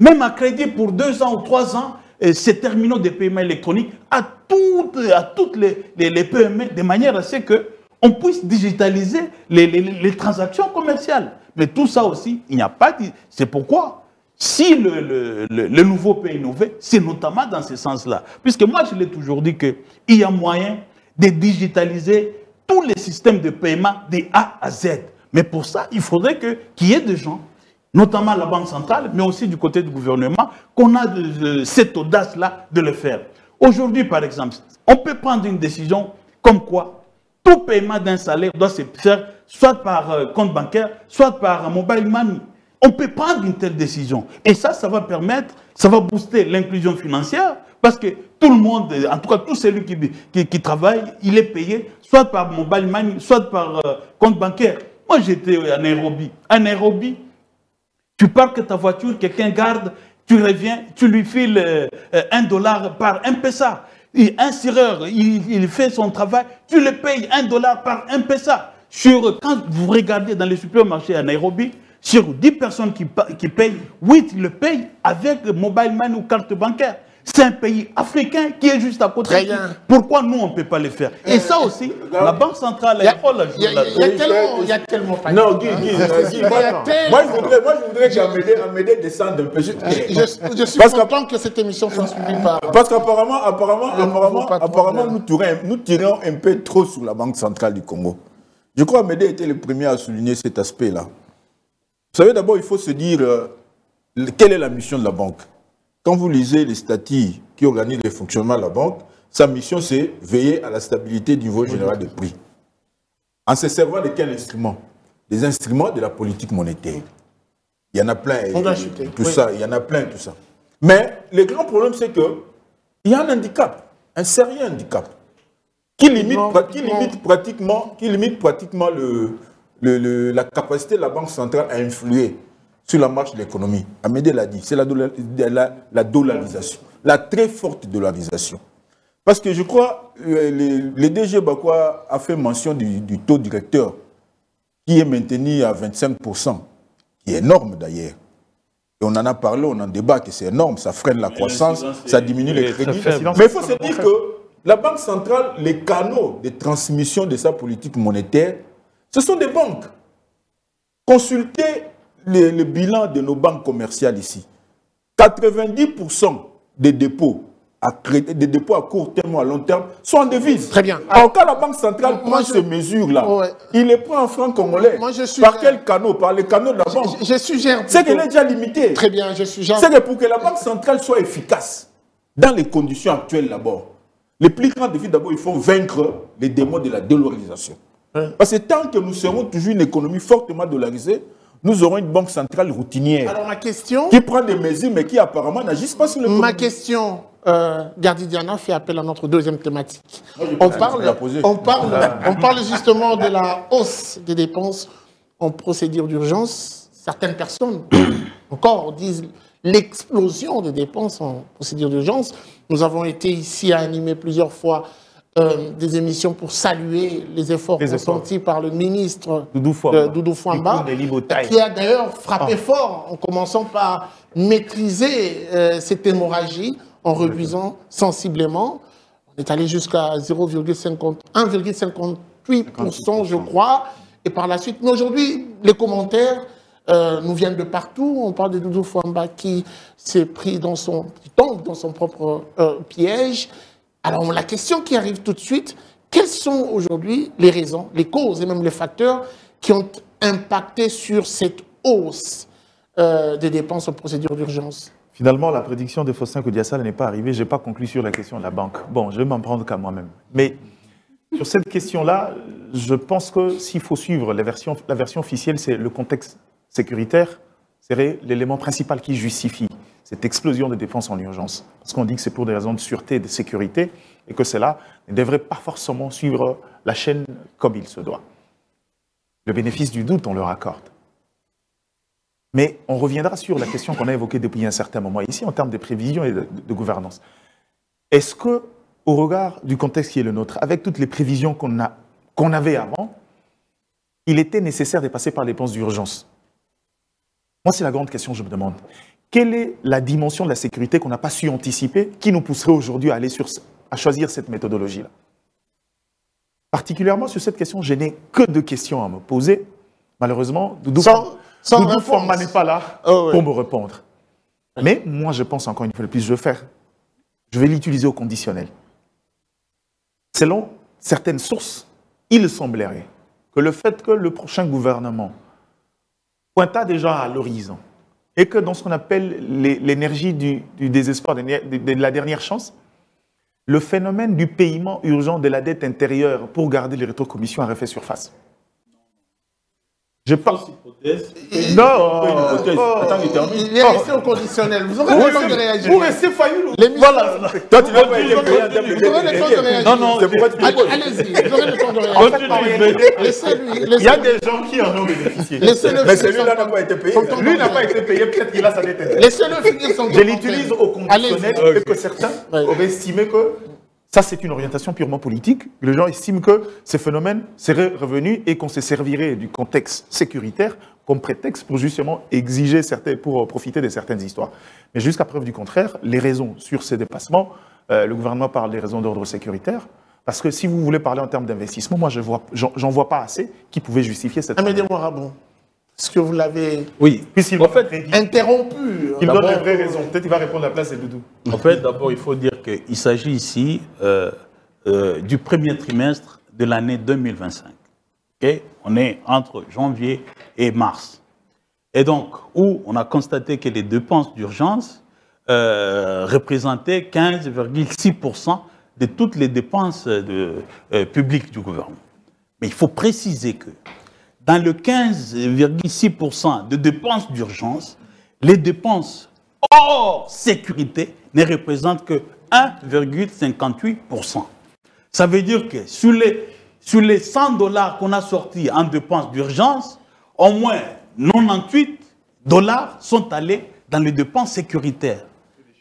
même à crédit pour 2 ans ou 3 ans, ces terminaux de paiement électronique à toutes les PME, de manière à ce qu'on puisse digitaliser les transactions commerciales. Mais tout ça aussi, il n'y a pas de... C'est pourquoi, si le nouveau peut innover, c'est notamment dans ce sens-là. Puisque moi, je l'ai toujours dit qu'il y a moyen de digitaliser tous les systèmes de paiement de A à Z. Mais pour ça, il faudrait qu'il y ait des gens, notamment la Banque centrale, mais aussi du côté du gouvernement, qu'on a cette audace-là de le faire. Aujourd'hui, par exemple, on peut prendre une décision comme quoi tout paiement d'un salaire doit se faire soit par compte bancaire, soit par mobile money. On peut prendre une telle décision. Et ça va permettre, ça va booster l'inclusion financière, parce que tout le monde, en tout cas tout celui qui travaille, il est payé soit par mobile money, soit par compte bancaire. Moi, j'étais à Nairobi. À Nairobi, tu parques ta voiture, quelqu'un garde, tu reviens, tu lui files $1 par M-Pesa. Un serreur, il fait son travail, tu le payes $1 par M-Pesa. Quand vous regardez dans les supermarchés à Nairobi, sur 10 personnes qui payent, 8 le payent avec mobile money ou carte bancaire. C'est un pays africain qui est juste à côté. Très bien. Pourquoi nous, on ne peut pas le faire? Et ça aussi, la Banque centrale, elle faut la jouer là-dedans. Il y a tellement pas. Non, Guy, moi, je voudrais qu'Amédée descende un peu. Je suis content que cette émission soit suivie par... Parce qu'apparemment, nous tirons un peu trop sur la Banque centrale du Congo. Je crois qu'Amédée était le premier à souligner cet aspect-là. Vous savez, d'abord, il faut se dire quelle est la mission de la banque. Quand vous lisez les statuts qui organisent le fonctionnement de la banque, sa mission, c'est veiller à la stabilité du niveau général des prix. En se servant de quels instruments? Des instruments de la politique monétaire. Il y en a plein. Il y en a plein, tout ça. Mais le grand problème, c'est qu'il y a un handicap, un sérieux handicap, qui limite pratiquement la capacité de la Banque centrale à influer sur la marche de l'économie. Amédée l'a dit, c'est la dollarisation, la très forte dollarisation. Parce que je crois, le DG Bakwa a fait mention du taux directeur qui est maintenu à 25%, qui est énorme d'ailleurs. Et on en a parlé, on en débat que c'est énorme, ça freine la croissance, ça diminue les crédits. Mais il faut se dire que la Banque centrale, les canaux de transmission de sa politique monétaire, ce sont des banques. Consultez le bilan de nos banques commerciales ici. 90% des dépôts à court terme ou à long terme sont en devises. Très bien. Alors quand la Banque centrale prend ces mesures-là, il les prend en francs congolais. Par quel canot? Par les canaux de la banque. Je suggère... C'est qu'elle est déjà limitée. Très bien, je suggère... C'est que pour que la Banque centrale soit efficace, dans les conditions actuelles d'abord, les plus grands défis d'abord, il faut vaincre les démons de la dollarisation. Parce que tant que nous serons toujours une économie fortement dollarisée, nous aurons une banque centrale routinière. Alors ma question... Qui prend des mesures, mais qui apparemment n'agissent pas sur l'économie. Ma question, Gardidiana, fait appel à notre deuxième thématique. On parle justement de la hausse des dépenses en procédure d'urgence. Certaines personnes, encore, disent l'explosion des dépenses en procédure d'urgence. Nous avons été ici à animer plusieurs fois des émissions pour saluer les efforts consentis par le ministre Doudou Fouamba, qui a d'ailleurs frappé fort en commençant par maîtriser cette hémorragie en réduisant sensiblement. On est allé jusqu'à 1,58%, je crois, et par la suite. Mais aujourd'hui, les commentaires nous viennent de partout. On parle de Doudou Fouamba qui s'est pris qui tombe dans son propre piège. Alors, la question qui arrive tout de suite, quelles sont aujourd'hui les raisons, les causes et même les facteurs qui ont impacté sur cette hausse des dépenses en procédure d'urgence? Finalement, la prédiction de Faustin Koudiassala n'est pas arrivée. Je n'ai pas conclu sur la question de la banque. Bon, je vais m'en prendre qu'à moi-même. Mais sur cette question-là, je pense que s'il faut suivre la version officielle, c'est le contexte sécuritaire, serait l'élément principal qui justifie cette explosion de dépenses en urgence. Parce qu'on dit que c'est pour des raisons de sûreté et de sécurité, et que cela ne devrait pas forcément suivre la chaîne comme il se doit. Le bénéfice du doute, on leur accorde. Mais on reviendra sur la question qu'on a évoquée depuis un certain moment ici, en termes de prévision et de gouvernance. Est-ce que, au regard du contexte qui est le nôtre, avec toutes les prévisions qu'on avait avant, il était nécessaire de passer par les dépenses d'urgence? Moi, c'est la grande question que je me demande. Quelle est la dimension de la sécurité qu'on n'a pas su anticiper, qui nous pousserait aujourd'hui à choisir cette méthodologie-là? Particulièrement sur cette question, je n'ai que deux questions à me poser. Malheureusement, Doudou Fouamba n'est pas là pour me répondre. Mais moi, je pense encore une fois de plus, je vais l'utiliser au conditionnel. Selon certaines sources, il semblerait que le fait que le prochain gouvernement pointa déjà à l'horizon et que dans ce qu'on appelle l'énergie du désespoir, de la dernière chance, le phénomène du paiement urgent de la dette intérieure pour garder les rétrocommissions a refait surface. Je pense. Non, attends, il est resté au conditionnel. Vous aurez le temps de réagir. Vous restez Fayoulou. Voilà. Toi, tu n'as pas été payé en termes de Vous aurez le temps de réagir. Non, non, c'est pourquoi tu allez-y, vous aurez le temps de réagir. Laissez-lui. Il y a des gens qui en ont bénéficié. Mais celui-là n'a pas été payé. Lui n'a pas été payé, peut-être qu'il a sa dette. Laissez-le finir son Je l'utilise au conditionnel et que certains auraient estimé que Ça, c'est une orientation purement politique. Les gens estiment que ces phénomènes seraient revenus et qu'on se servirait du contexte sécuritaire comme prétexte pour justement exiger pour profiter de certaines histoires. Mais jusqu'à preuve du contraire, les raisons sur ces dépassements, le gouvernement parle des raisons d'ordre sécuritaire, parce que si vous voulez parler en termes d'investissement, moi, j'en vois pas assez qui pouvaient justifier cette... Amédée Moirabon, est-ce que vous l'avez en fait, interrompu? Il donne les vraies raisons. Peut-être qu'il va répondre à la place de Doudou. En fait, d'abord, il faut dire qu'il s'agit ici du premier trimestre de l'année 2025. Okay? On est entre janvier et mars. Et donc, où on a constaté que les dépenses d'urgence représentaient 15,6% de toutes les dépenses publiques du gouvernement. Mais il faut préciser que dans le 15,6% de dépenses d'urgence, les dépenses hors sécurité ne représentent que 1,58%. Ça veut dire que sur les $100 qu'on a sortis en dépenses d'urgence, au moins 98 $ sont allés dans les dépenses sécuritaires.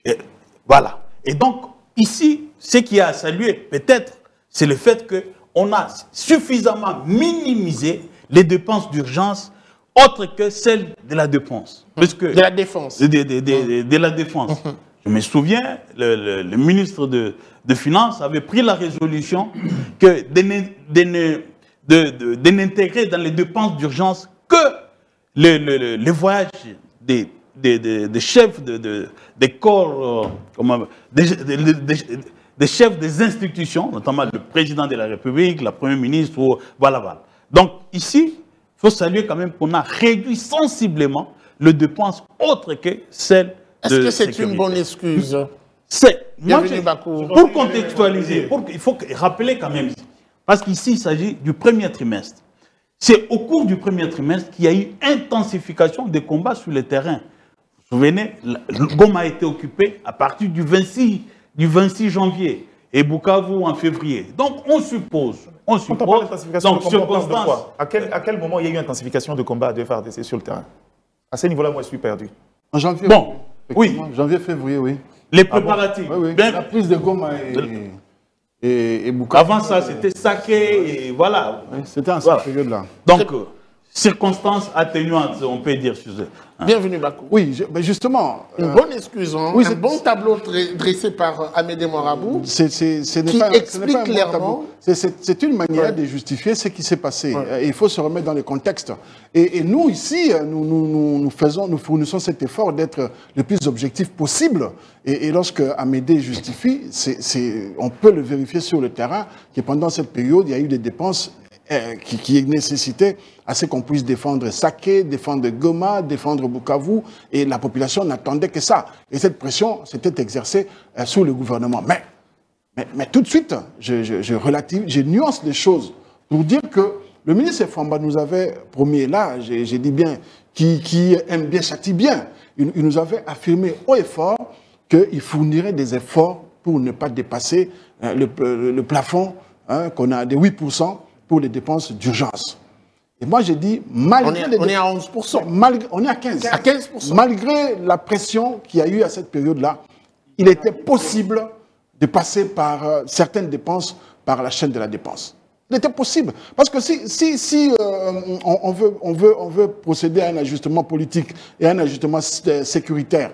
Et voilà. Et donc, ici, ce qui a salué, peut-être, c'est le fait qu'on a suffisamment minimisé les dépenses d'urgence autres que celles de la défense. De la défense. De la défense. Je me souviens, le ministre de Finances avait pris la résolution que de n'intégrer dans les dépenses d'urgence que les voyages des chefs des corps, des chefs des institutions, notamment le président de la République, la première ministre, voilà. Donc ici, il faut saluer quand même qu'on a réduit sensiblement les dépenses autres que celles de sécurité. Est-ce que c'est une bonne excuse? Pour contextualiser, il faut rappeler quand même, parce qu'ici il s'agit du premier trimestre. C'est au cours du premier trimestre qu'il y a eu intensification des combats sur le terrain. Vous vous souvenez, Goma a été occupé à partir du 26 janvier et Bukavu en février. Donc on suppose. Donc, circonstance. À quel moment il y a eu intensification de combats de FARDC sur le terrain? À ce niveau-là, moi je suis perdu. En janvier. Bon, oui. Janvier, février, oui. Les préparatifs. Ah bon? Oui. La prise de Goma et Bukavu. Avant ça, c'était Saké et voilà. Oui, c'était en cette période-là. Donc, circonstances atténuantes, on peut dire. Bienvenue, Bakou. Oui, justement. Une bonne excuse, hein? Oui, un bon tableau dressé par Amédée Moirabon qui explique clairement. C'est une manière de justifier ce qui s'est passé. Et il faut se remettre dans le contexte. Et nous, ici, nous fournissons cet effort d'être le plus objectif possible. Et lorsque Amédée justifie, on peut le vérifier sur le terrain, que pendant cette période, il y a eu des dépenses qui nécessitait à ce qu'on puisse défendre Saké, défendre Goma, défendre Bukavu, et la population n'attendait que ça. Et cette pression s'était exercée sur le gouvernement. Mais tout de suite, je nuance les choses pour dire que le ministre Famba nous avait promis, et là, j'ai dit bien, qui aime bien, châtie bien, il nous avait affirmé haut et fort qu'il fournirait des efforts pour ne pas dépasser le plafond qu'on a de 8%, pour les dépenses d'urgence. Et moi, j'ai dit, malgré... On est à 11%. On est à 15%. À 15%. Malgré la pression qu'il y a eu à cette période-là, il était possible de passer par certaines dépenses par la chaîne de la dépense. Il était possible. Parce que si on veut procéder à un ajustement politique et à un ajustement sécuritaire,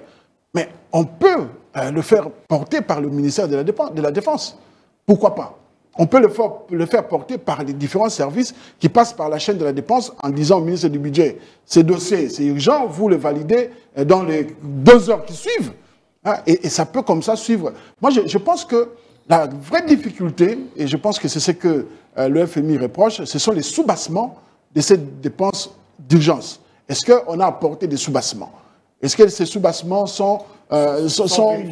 mais on peut le faire porter par le ministère de la Défense. Pourquoi pas? On peut le faire porter par les différents services qui passent par la chaîne de la dépense en disant au ministre du Budget, ces dossiers, c'est urgent, vous le validez dans les 2 heures qui suivent. Et ça peut comme ça suivre. Moi, je pense que la vraie difficulté, et je pense que c'est ce que le FMI reproche, ce sont les soubassements de ces dépenses d'urgence. Est-ce qu'on a apporté des soubassements? Est-ce que ces soubassements sont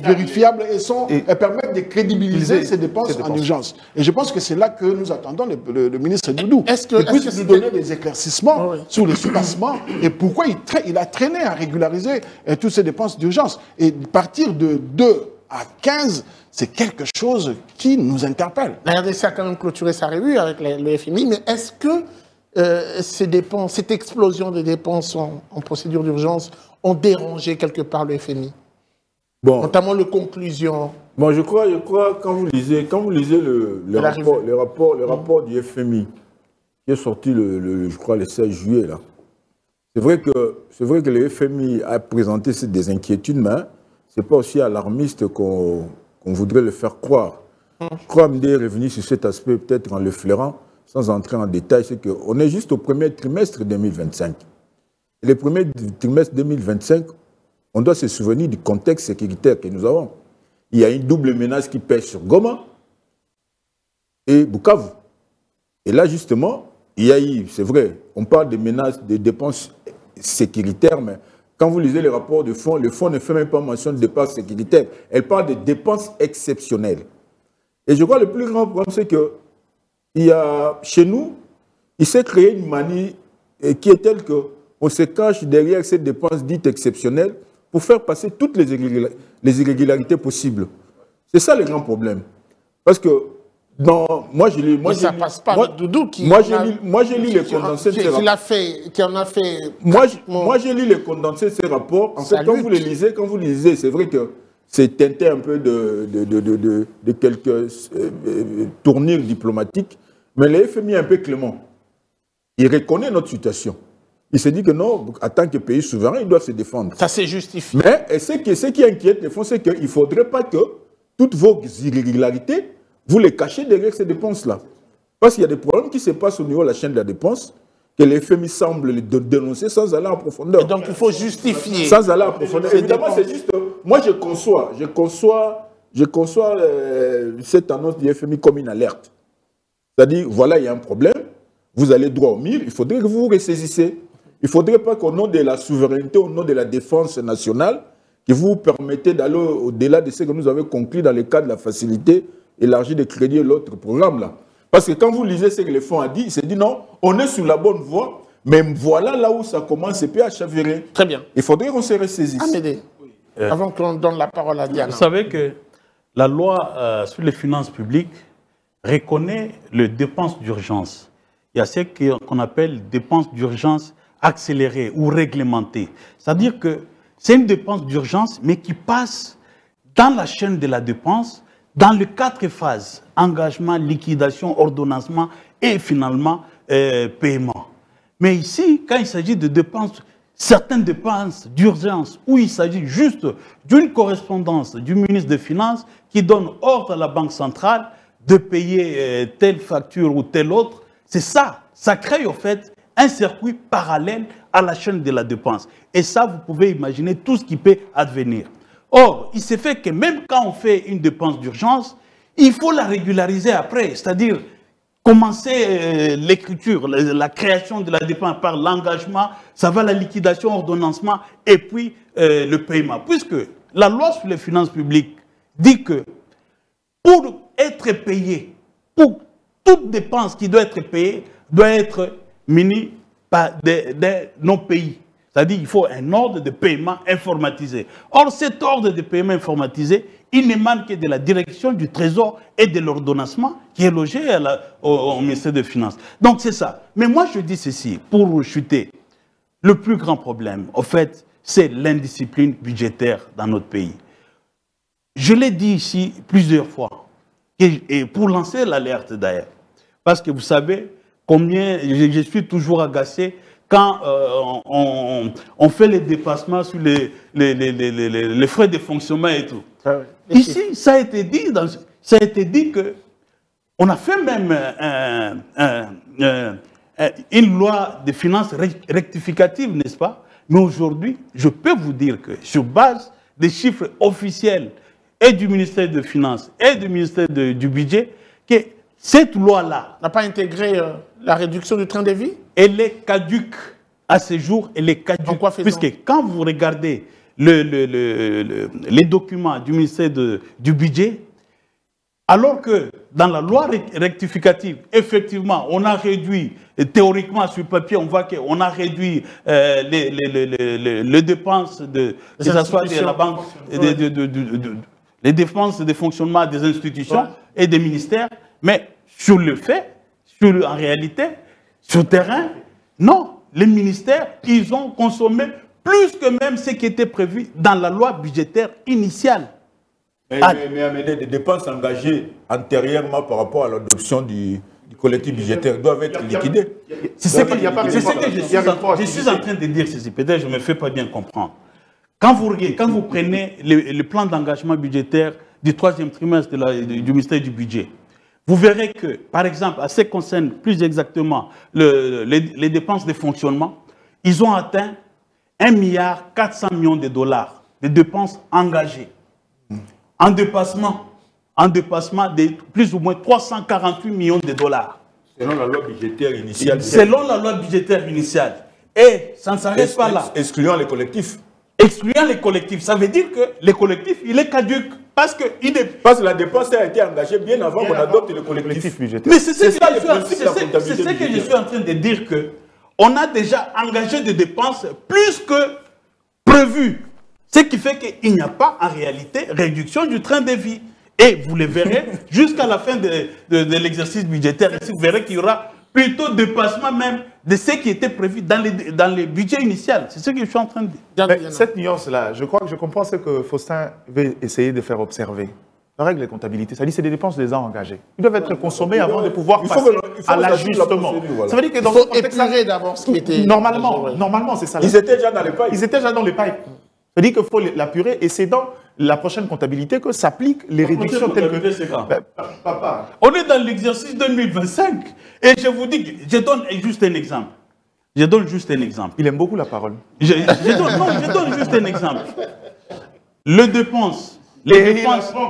vérifiables et permettent de crédibiliser ces dépenses en urgence? Et je pense que c'est là que nous attendons le ministre Doudou. Est-ce qu'il puisse nous donner des éclaircissements sur les soubassements et pourquoi il a traîné à régulariser toutes ces dépenses d'urgence? Et partir de 2 à 15, c'est quelque chose qui nous interpelle. La RDC a quand même clôturé sa revue avec le FMI, mais est-ce que ces dépenses, cette explosion de dépenses en procédure d'urgence ont dérangé quelque part le FMI? Bon. Notamment les conclusions Bon, je crois, quand vous lisez le rapport du FMI, qui est sorti, je crois, le 16 juillet, là, c'est vrai que le FMI a présenté des inquiétudes, mais ce n'est pas aussi alarmiste qu'on voudrait le faire croire. Je crois me dire revenir sur cet aspect, peut-être en le flairant, sans entrer en détail, c'est qu'on est juste au premier trimestre 2025. Et le premier trimestre 2025, on doit se souvenir du contexte sécuritaire que nous avons. Il y a une double menace qui pèse sur Goma et Bukavu. Et là, justement, il y a eu, c'est vrai, on parle de menaces, de dépenses sécuritaires, mais quand vous lisez les rapports de fonds, le fonds ne fait même pas mention de dépenses sécuritaires. Elle parle de dépenses exceptionnelles. Et je crois que le plus grand problème, c'est que chez nous, il s'est créé une manie qui est telle qu'on se cache derrière ces dépenses dites exceptionnelles pour faire passer toutes les irrégularités possibles. C'est ça le grand problème. Parce que, moi j'ai lu... ça passe pas avec Doudou qui... Moi j'ai lu les condensés de ces rapports. Moi j'ai lu les condensés de ces rapports. En fait, quand vous les lisez, c'est vrai que c'est teinté un peu de quelques tournures diplomatiques, mais le FMI est un peu clément. Il reconnaît notre situation. Il se dit que non, en tant que pays souverain, ils doivent se défendre. Ça c'est justifié. Mais ce qui inquiète les fonds, c'est qu'il ne faudrait pas que toutes vos irrégularités, vous les cachez derrière ces dépenses-là. Parce qu'il y a des problèmes qui se passent au niveau de la chaîne de la dépense, que le FMI semble les dénoncer sans aller en profondeur. Et donc il faut justifier. Sans aller en profondeur. Évidemment, c'est juste... Moi, je conçois cette annonce du FMI comme une alerte. C'est-à-dire, voilà, il y a un problème, vous allez droit au mur, il faudrait que vous vous ressaisissez. Il ne faudrait pas qu'au nom de la souveraineté, au nom de la défense nationale, que vous permettez d'aller au-delà de ce que nous avons conclu dans le cadre de la facilité élargie de crédit et l'autre programme là. Parce que quand vous lisez ce que le fonds a dit, il s'est dit non, on est sur la bonne voie, mais voilà là où ça commence et puis à chavirer. Très bien. Il faudrait qu'on se ressaisisse. Amédée, avant qu'on donne la parole à Diana. Vous savez que la loi sur les finances publiques reconnaît les dépenses d'urgence. Il y a ce qu'on appelle dépenses d'urgence accélérées ou réglementées. C'est-à-dire que c'est une dépense d'urgence, mais qui passe dans la chaîne de la dépense, dans les 4 phases, engagement, liquidation, ordonnancement et finalement paiement. Mais ici, quand il s'agit de dépenses, certaines dépenses d'urgence, où il s'agit juste d'une correspondance du ministre des Finances qui donne ordre à la Banque centrale de payer telle facture ou telle autre, c'est ça. Ça crée en fait un circuit parallèle à la chaîne de la dépense. Et ça, vous pouvez imaginer tout ce qui peut advenir. Or, il s'est fait que même quand on fait une dépense d'urgence, il faut la régulariser après. C'est-à-dire commencer l'écriture, la création de la dépense par l'engagement, ça va la liquidation, ordonnancement et puis le paiement. Puisque la loi sur les finances publiques dit que pour être payé, pour toute dépense qui doit être payée, doit être munie par des non-pays. C'est-à-dire qu'il faut un ordre de paiement informatisé. Or, cet ordre de paiement informatisé, il n'émane que de la direction du Trésor et de l'ordonnancement qui est logé au ministère des Finances. Donc, c'est ça. Mais moi, je dis ceci, pour chuter, le plus grand problème, en fait, c'est l'indiscipline budgétaire dans notre pays. Je l'ai dit ici plusieurs fois, et pour lancer l'alerte d'ailleurs. Parce que vous savez combien, je suis toujours agacé quand on fait les dépassements sur les frais de fonctionnement et tout. Ah oui. Ici, ça a été dit qu'on a fait même une loi de finances rectificative, n'est-ce pas? Mais aujourd'hui, je peux vous dire que sur base des chiffres officiels et du ministère des Finances et du ministère du Budget, que cette loi-là n'a pas intégré la réduction du train de vie. Elle est caduque à ce jour, elle est caduque. Puisque quand vous regardez les documents du ministère du Budget, alors que dans la loi rectificative, effectivement, on a réduit, théoriquement sur papier, on voit qu'on a réduit les dépenses que ce soit de la banque, les dépenses de fonctionnement des institutions et des ministères, mais sur le fait, en réalité, sur le terrain, non. Les ministères, ils ont consommé plus que même ce qui était prévu dans la loi budgétaire initiale. Mais amener des dépenses engagées antérieurement par rapport à l'adoption du collectif budgétaire doivent être liquidées. C'est ce que je suis en train de dire, peut-être je ne me fais pas bien comprendre. Quand vous prenez le plan d'engagement budgétaire du 3e trimestre du ministère du Budget, vous verrez que, par exemple, à ce qui concerne plus exactement les dépenses de fonctionnement, ils ont atteint 1,4 milliard de dollars de dépenses engagées. En dépassement de plus ou moins 348 millions de dollars. Selon la loi budgétaire initiale. Selon la loi budgétaire initiale. Et ça ne s'arrête pas là. Excluant les collectifs. Excluant les collectifs. Ça veut dire que les collectifs, il est caduque. Parce que la dépense a été engagée bien avant qu'on adopte le collectif budgétaire. Mais c'est ce que je suis en train de dire, que on a déjà engagé des dépenses plus que prévues. Ce qui fait qu'il n'y a pas en réalité réduction du train de vie. Et vous le verrez jusqu'à la fin de l'exercice budgétaire. Ici, vous verrez qu'il y aura plutôt dépassement même de ce qui était prévu dans le budget initial. C'est ce que je suis en train de dire. Mais cette nuance-là, je crois que je comprends ce que Faustin veut essayer de faire observer. La règle de comptabilité, ça dit que c'est des dépenses déjà engagées. Ils doivent être consommés avant de pouvoir passer à l'ajustement. Ça veut dire que dans ce contexte-là, d'abord ce qui était... Normalement, c'est ça. Ils étaient déjà dans les pipes. Ils étaient déjà dans les pipes. Ça veut dire qu'il faut l'apurer et c'est dans la prochaine comptabilité que s'appliquent les réductions telles que... Papa. On est dans l'exercice 2025 et je vous dis, je donne juste un exemple. Il aime beaucoup la parole. Je donne juste un exemple. Les dépenses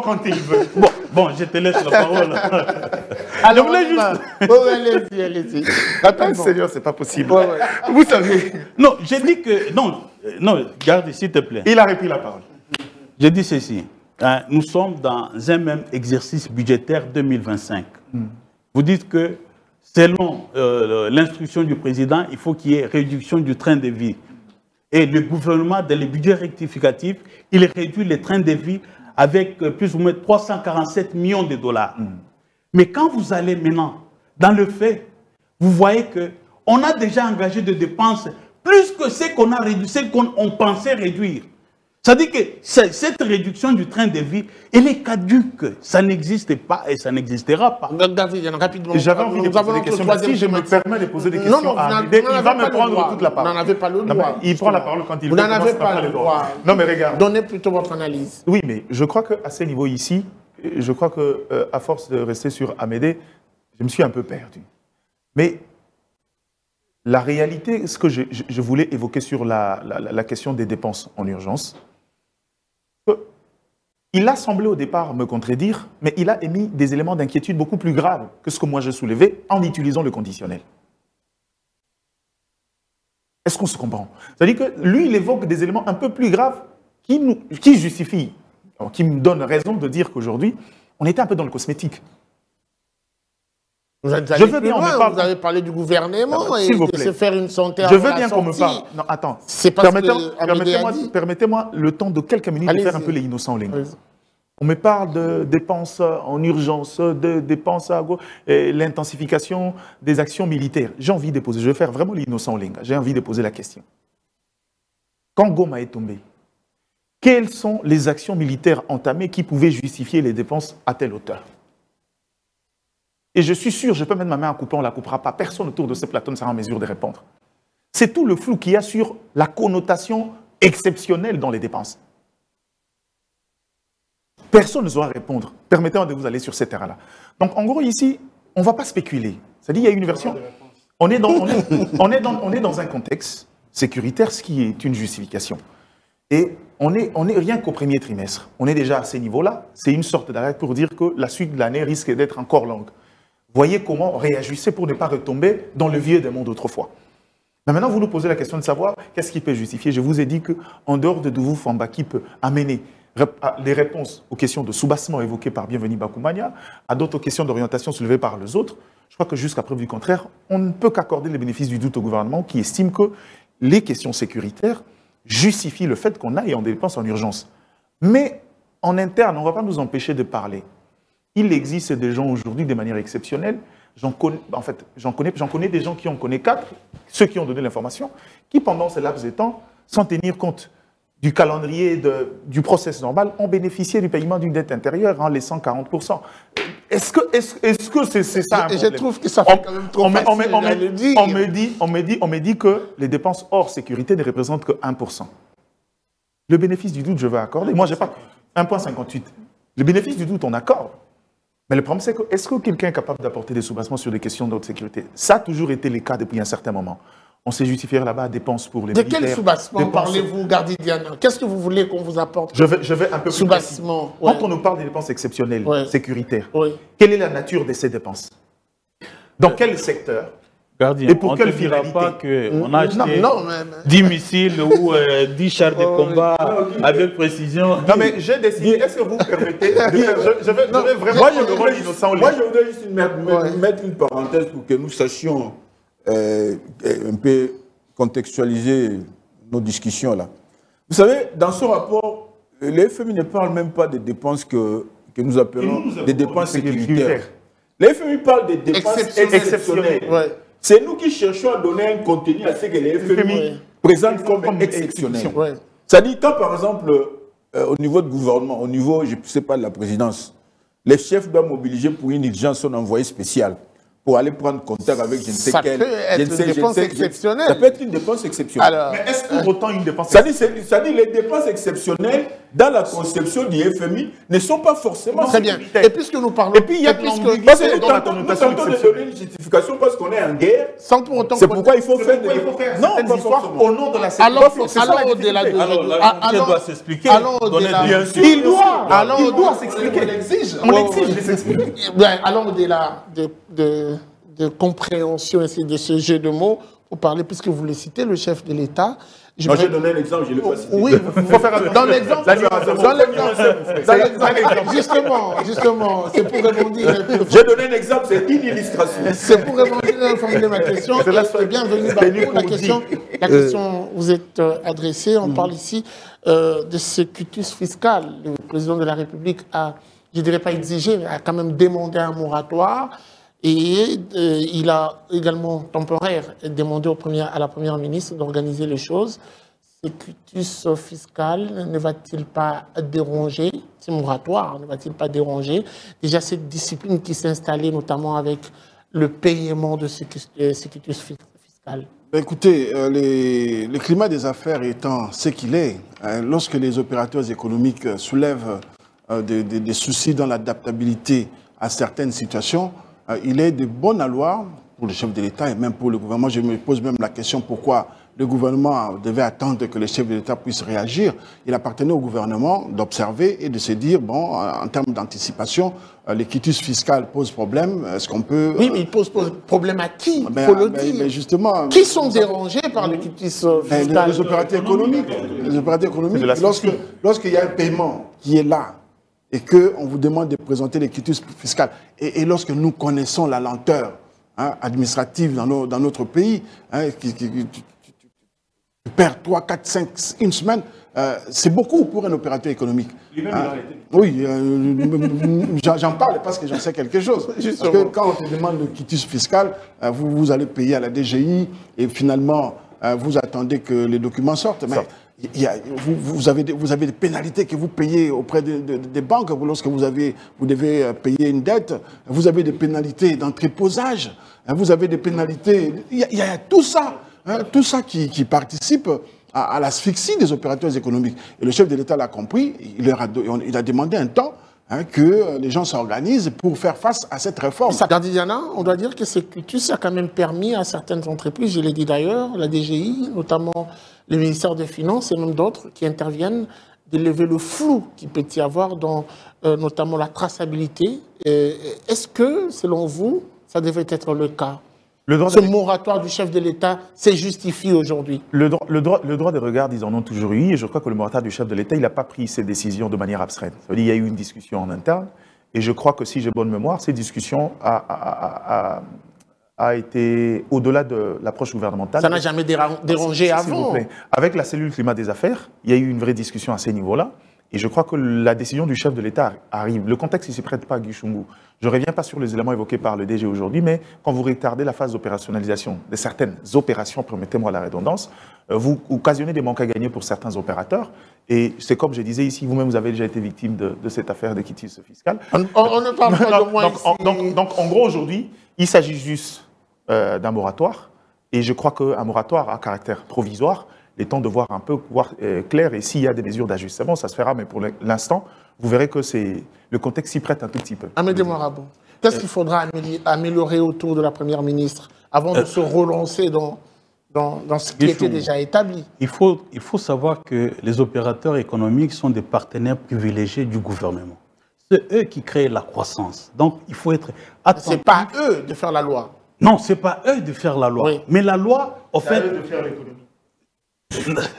quand il veut. Bon, je te laisse la parole. Alors, je voulais juste... allez-y. Attends, Seigneur, c'est pas possible. Vous savez... Non, j'ai dit que... Non, garde, s'il te plaît. Il a repris la parole. Je dis ceci. Nous sommes dans un même exercice budgétaire 2025. Vous dites que, selon l'instruction du président, il faut qu'il y ait réduction du train de vie. Et le gouvernement, dans les budgets rectificatifs, il réduit le train de vie avec plus ou moins 347 millions de dollars. Mais quand vous allez maintenant dans le fait, vous voyez qu'on a déjà engagé des dépenses plus que ce qu'on a réduit, ce qu'on pensait réduire. Ça dit que cette réduction du train de vie, elle est caduque. Ça n'existe pas et ça n'existera pas. Rapidement. J'avais envie de poser des questions, mais si je me permets de poser des questions à Amédée, il va me prendre toute la parole. Vous n'en avez pas le droit. Il prend la parole quand il veut. Vous n'en avez pas le droit. Non, mais regarde. Donnez plutôt votre analyse. Oui, mais je crois qu'à ce niveau ici, je crois qu'à force de rester sur Amédée, je me suis un peu perdu. Mais la réalité, ce que je voulais évoquer sur la question des dépenses en urgence, il a semblé au départ me contredire, mais il a émis des éléments d'inquiétude beaucoup plus graves que ce que moi je soulevais en utilisant le conditionnel. Est-ce qu'on se comprend? C'est-à-dire que lui, il évoque des éléments un peu plus graves qui justifient, qui me donnent raison de dire qu'aujourd'hui, on était un peu dans le cosmétique. Vous avez parlé du gouvernement et de se faire une santé à la sortie. Je veux bien qu'on me parle. Non, attends. Permettez-moi le temps de quelques minutes de faire un peu les innocents en ligne. On me parle de dépenses en urgence, de dépenses à l'intensification des actions militaires. J'ai envie de poser, je vais faire vraiment l'innocent en ligne. J'ai envie de poser la question. Quand Goma est tombé, quelles sont les actions militaires entamées qui pouvaient justifier les dépenses à telle hauteur? Et je suis sûr, je peux mettre ma main à couper, on ne la coupera pas. Personne autour de ce plateau ne sera en mesure de répondre. C'est tout le flou qu'il y a sur la connotation exceptionnelle dans les dépenses. Personne ne saura répondre. Permettez-moi de vous aller sur ce terrain-là. Donc, en gros, ici, on ne va pas spéculer. C'est-à-dire, il y a une version... On est dans un contexte sécuritaire, ce qui est une justification. Et on est rien qu'au premier trimestre. On est déjà à ces niveaux-là. C'est une sorte d'arrêt pour dire que la suite de l'année risque d'être encore longue. Voyez comment réagissez pour ne pas retomber dans le vieux des mondes d'autrefois. Mais maintenant, vous nous posez la question de savoir qu'est-ce qui peut justifier. Je vous ai dit qu'en dehors de Douvou Famba, qui peut amener les réponses aux questions de soubassement évoquées par Bienvenu Bakoumania, à d'autres questions d'orientation soulevées par les autres, je crois que jusqu'à preuve du contraire, on ne peut qu'accorder les bénéfices du doute au gouvernement qui estime que les questions sécuritaires justifient le fait qu'on aille en dépenses en urgence. Mais en interne, on ne va pas nous empêcher de parler. Il existe des gens aujourd'hui de manière exceptionnelle, j'en connais des gens qui en connaissent 4, ceux qui ont donné l'information, qui pendant ce laps de temps, sans tenir compte du calendrier du process normal ont bénéficié du paiement d'une dette intérieure en laissant 40%. Est-ce que c'est ça un problème? Je trouve que ça fait quand même trop facile à le dire. On me dit que les dépenses hors sécurité ne représentent que 1%. Le bénéfice du doute, je veux accorder. Moi, j'ai pas 1,58. Le bénéfice du doute, on accorde. Mais le problème, c'est que est-ce que quelqu'un est capable d'apporter des soubassements sur des questions de haute sécurité? Ça a toujours été le cas depuis un certain moment. On s'est justifié là-bas à dépenses pour les militaires. De quel soubassement parlez-vous, Gardidiana? Qu'est-ce que vous voulez qu'on vous apporte? Je vais un peu plus soubassement. Ouais. Quand on nous parle des dépenses exceptionnelles, sécuritaires, quelle est la nature de ces dépenses? Dans quel secteur? Gardien, et pour quelle finalité? Pas qu'on a acheté 10 missiles ou 10 chars de combat avec précision. Non, mais j'ai décidé. Est-ce que vous permettez je vais vraiment. Moi, je voudrais juste mettre une parenthèse pour que nous sachions un peu contextualiser nos discussions là. Vous savez, dans ce rapport, le FMI ne parle même pas des dépenses que nous appelons des dépenses sécuritaires. Le FMI parle des dépenses exceptionnelles. Ouais. C'est nous qui cherchons à donner un contenu à ce que les FMI présentent comme exceptionnel. Ouais. C'est-à-dire, quand par exemple, au niveau du gouvernement, au niveau, je ne sais pas, de la présidence, les chefs doivent mobiliser pour une urgence son envoyé spécial pour aller prendre contact avec je ne sais quelle... Ça peut être une dépense exceptionnelle. Ça peut être une dépense exceptionnelle. Alors, mais est-ce pour autant une dépense exceptionnelle? C'est-à-dire les dépenses exceptionnelles, dans la conception du FMI, ne sont pas forcément... Très bien. Et puisque nous parlons... Et puis il y a plus que... Parce que nous tentons de donner une justification parce qu'on est en guerre. Sans pour autant... C'est pourquoi il faut faire des... Non, pas histoires au nom de la sécurité. Allons au-delà de... Alors, la doit s'expliquer. Allons au-delà... Il doit s'expliquer. On l'exige de s'expliquer. Allons au-delà de compréhension de ce jeu de mots pour parler, puisque vous le citez, le chef de l'État. J'ai donné un exemple, je ne l'ai pas cité. Oui, il faut faire attention. Dans l'exemple, justement, c'est pour rebondir. J'ai donné un exemple, c'est une illustration. C'est pour rebondir et formuler ma question. Bienvenue, Bakou. La question vous est adressée. On parle ici de ce quitus fiscal. Le président de la République a, je ne dirais pas exigé, mais a quand même demandé un moratoire. Et il a également, temporaire, demandé à la Première ministre d'organiser les choses. Ce quitus fiscal ne va-t-il pas déranger, ce moratoire ne va-t-il pas déranger déjà cette discipline qui s'est installée notamment avec le paiement de ce quitus fiscal? Écoutez, le climat des affaires étant ce qu'il est, lorsque les opérateurs économiques soulèvent des soucis dans l'adaptabilité à certaines situations, il est de bon aloi pour le chef de l'État et même pour le gouvernement. Je me pose même la question pourquoi le gouvernement devait attendre que le chef de l'État puisse réagir. Il appartenait au gouvernement d'observer et de se dire, bon, en termes d'anticipation, le quitus fiscal pose problème. Est-ce qu'on peut... Oui, mais il pose problème à qui? Il faut le dire. Mais justement... Qui sont dérangés par le quitus fiscal? Les opérateurs économiques. Les opérateurs économiques. Lorsqu'il y a un paiement qui est là, et qu'on vous demande de présenter les quitus fiscaux. Et lorsque nous connaissons la lenteur administrative dans notre pays, tu perds 3, 4, 5, une semaine, c'est beaucoup pour un opérateur économique. Oui, j'en parle parce que j'en sais quelque chose. Parce que quand on te demande le quitus fiscal, vous allez payer à la DGI et finalement, vous attendez que les documents sortent. Mais vous avez des pénalités que vous payez auprès des banques lorsque vous devez payer une dette. Vous avez des pénalités d'entreposage. Vous avez des pénalités. Il y a tout ça. Tout ça qui participe à l'asphyxie des opérateurs économiques. Et le chef de l'État l'a compris. Il a demandé un temps que les gens s'organisent pour faire face à cette réforme. Gardidiana, on doit dire que ce quitus a quand même permis à certaines entreprises, je l'ai dit d'ailleurs, la DGI, notamment le ministère des Finances et même d'autres qui interviennent, de lever le flou qu'il peut y avoir dans notamment la traçabilité. Est-ce que, selon vous, ça devait être le cas? Ce moratoire du chef de l'État se justifie aujourd'hui? Le droit de regard, ils en ont toujours eu, et je crois que le moratoire du chef de l'État, il n'a pas pris ses décisions de manière abstraite. Ça veut dire qu'il y a eu une discussion en interne, et je crois que si j'ai bonne mémoire, cette discussion a été au-delà de l'approche gouvernementale. Ça n'a jamais dérangé avant. Avec la cellule climat des affaires, il y a eu une vraie discussion à ces niveaux-là, Et je crois que la décision du chef de l'État arrive. Le contexte ne s'y prête pas à Guichungu. Je ne reviens pas sur les éléments évoqués par le DG aujourd'hui, mais quand vous retardez la phase d'opérationnalisation de certaines opérations, permettez-moi la redondance, vous occasionnez des manques à gagner pour certains opérateurs. Et c'est comme je disais ici, vous-même, vous avez déjà été victime de cette affaire de quitisme fiscal. On ne parle pas de moi ici. Donc, en gros, aujourd'hui, il s'agit juste d'un moratoire. Et je crois qu'un moratoire à caractère provisoire, les temps de voir un peu clair, et s'il y a des mesures d'ajustement, ça se fera, mais pour l'instant, vous verrez que le contexte s'y prête un tout petit peu. Amédée Moirabou, qu'est-ce qu'il faudra améliorer autour de la Première ministre avant de se relancer dans ce qui était déjà établi? Il faut savoir que les opérateurs économiques sont des partenaires privilégiés du gouvernement. C'est eux qui créent la croissance. Donc, il faut être attentif. Ce n'est pas eux de faire la loi. Non, ce n'est pas eux de faire la loi. Oui. Mais la loi, au fait... C'est eux de faire l'économie.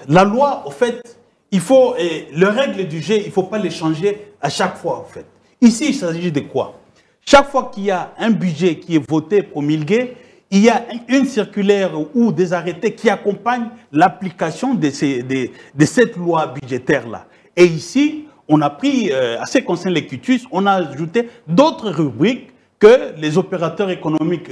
La loi, au fait, il faut... les règles du jeu, il ne faut pas les changer à chaque fois, en fait. Ici, il s'agit de quoi? Chaque fois qu'il y a un budget qui est voté, promulgué, il y a une circulaire ou des arrêtés qui accompagnent l'application de cette loi budgétaire-là. Et ici, on a pris, à ce qui concerne les quitus, on a ajouté d'autres rubriques que les opérateurs économiques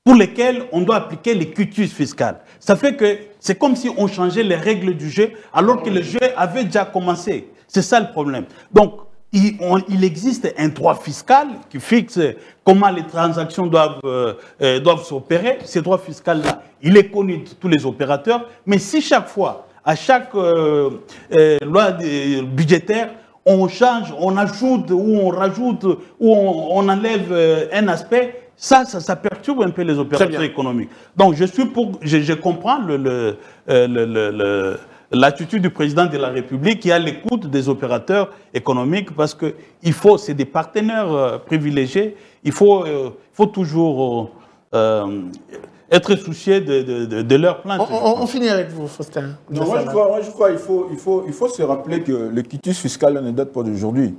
pour lesquels on doit appliquer les quitus fiscales. Ça fait que c'est comme si on changeait les règles du jeu alors que le jeu avait déjà commencé. C'est ça le problème. Donc, il existe un droit fiscal qui fixe comment les transactions doivent s'opérer. Ce droit fiscal-là, il est connu de tous les opérateurs. Mais si chaque fois, à chaque loi budgétaire, on change, on ajoute ou on rajoute ou on enlève un aspect, ça perturbe un peu les opérateurs économiques. Donc je comprends l'attitude du président de la République qui a l'écoute des opérateurs économiques parce que c'est des partenaires privilégiés. Il faut toujours être soucieux de leur plan. On finit avec vous, Faustin. Non, moi je crois qu'il faut se rappeler que le quitus fiscal ne date pas d'aujourd'hui.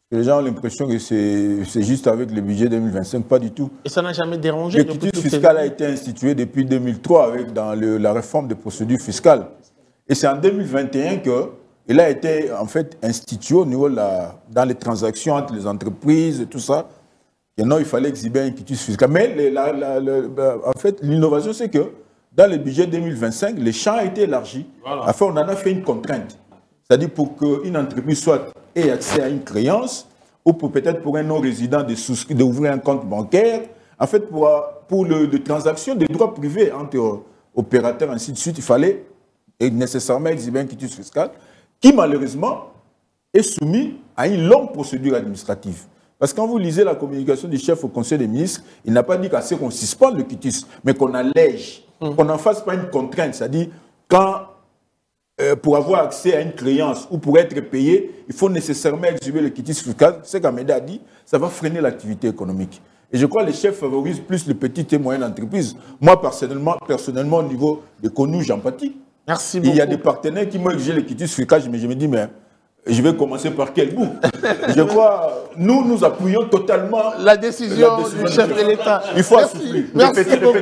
Les gens ont l'impression que c'est juste avec le budget 2025, pas du tout. Et ça n'a jamais dérangé. Le quitus fiscal a été institué depuis 2003 dans la réforme des procédures fiscales. Et c'est en 2021 qu'il a été en fait institué au niveau dans les transactions entre les entreprises et tout ça. Et non, il fallait exhiber un quitus fiscal. Mais en fait, l'innovation, c'est que dans le budget 2025, le champ a été élargi. Voilà. Enfin, on en a fait une contrainte. C'est-à-dire pour qu'une entreprise ait accès à une créance, ou peut-être pour un non-résident d'ouvrir un compte bancaire, en fait, pour les transactions de droits privés entre opérateurs, ainsi de suite, il fallait nécessairement exhiber un quitus fiscal qui, malheureusement, est soumis à une longue procédure administrative. Parce que quand vous lisez la communication du chef au Conseil des ministres, il n'a pas dit qu'à ce qu'on suspende le quitus, mais qu'on allège, qu'on n'en fasse pas une contrainte. C'est-à-dire, pour avoir accès à une créance ou pour être payé, il faut nécessairement exhiber le quitus fiscal. Ce qu'Amédée a dit, ça va freiner l'activité économique. Et je crois que les chefs favorisent plus les petites et moyennes entreprises. Moi, personnellement, au niveau des connus, j'empathie. Merci beaucoup. Il y a des partenaires qui m'ont exigé le quitus fiscal, mais je me dis, mais je vais commencer par quel bout? Je crois, nous appuyons totalement la décision du chef de l'État. Il faut assouplir. Merci beaucoup.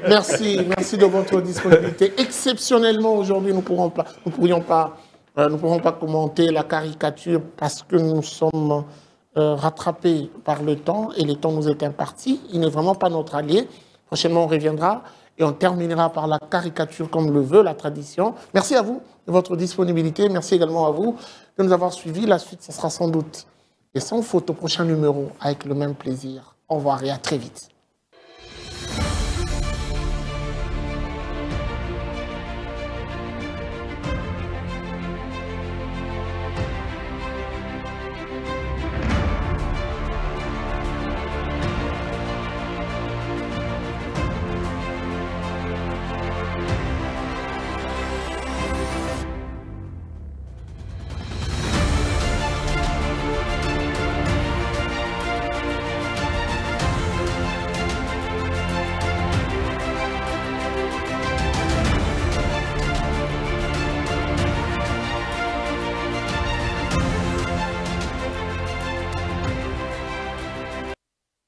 Merci de votre disponibilité. Exceptionnellement, aujourd'hui, nous ne pourrons pas commenter la caricature parce que nous sommes rattrapés par le temps et le temps nous est imparti. Il n'est vraiment pas notre allié. Prochainement, on reviendra. Et on terminera par la caricature comme le veut la tradition. Merci à vous de votre disponibilité. Merci également à vous de nous avoir suivis. La suite, ce sera sans doute et sans faute au prochain numéro avec le même plaisir. Au revoir et à très vite.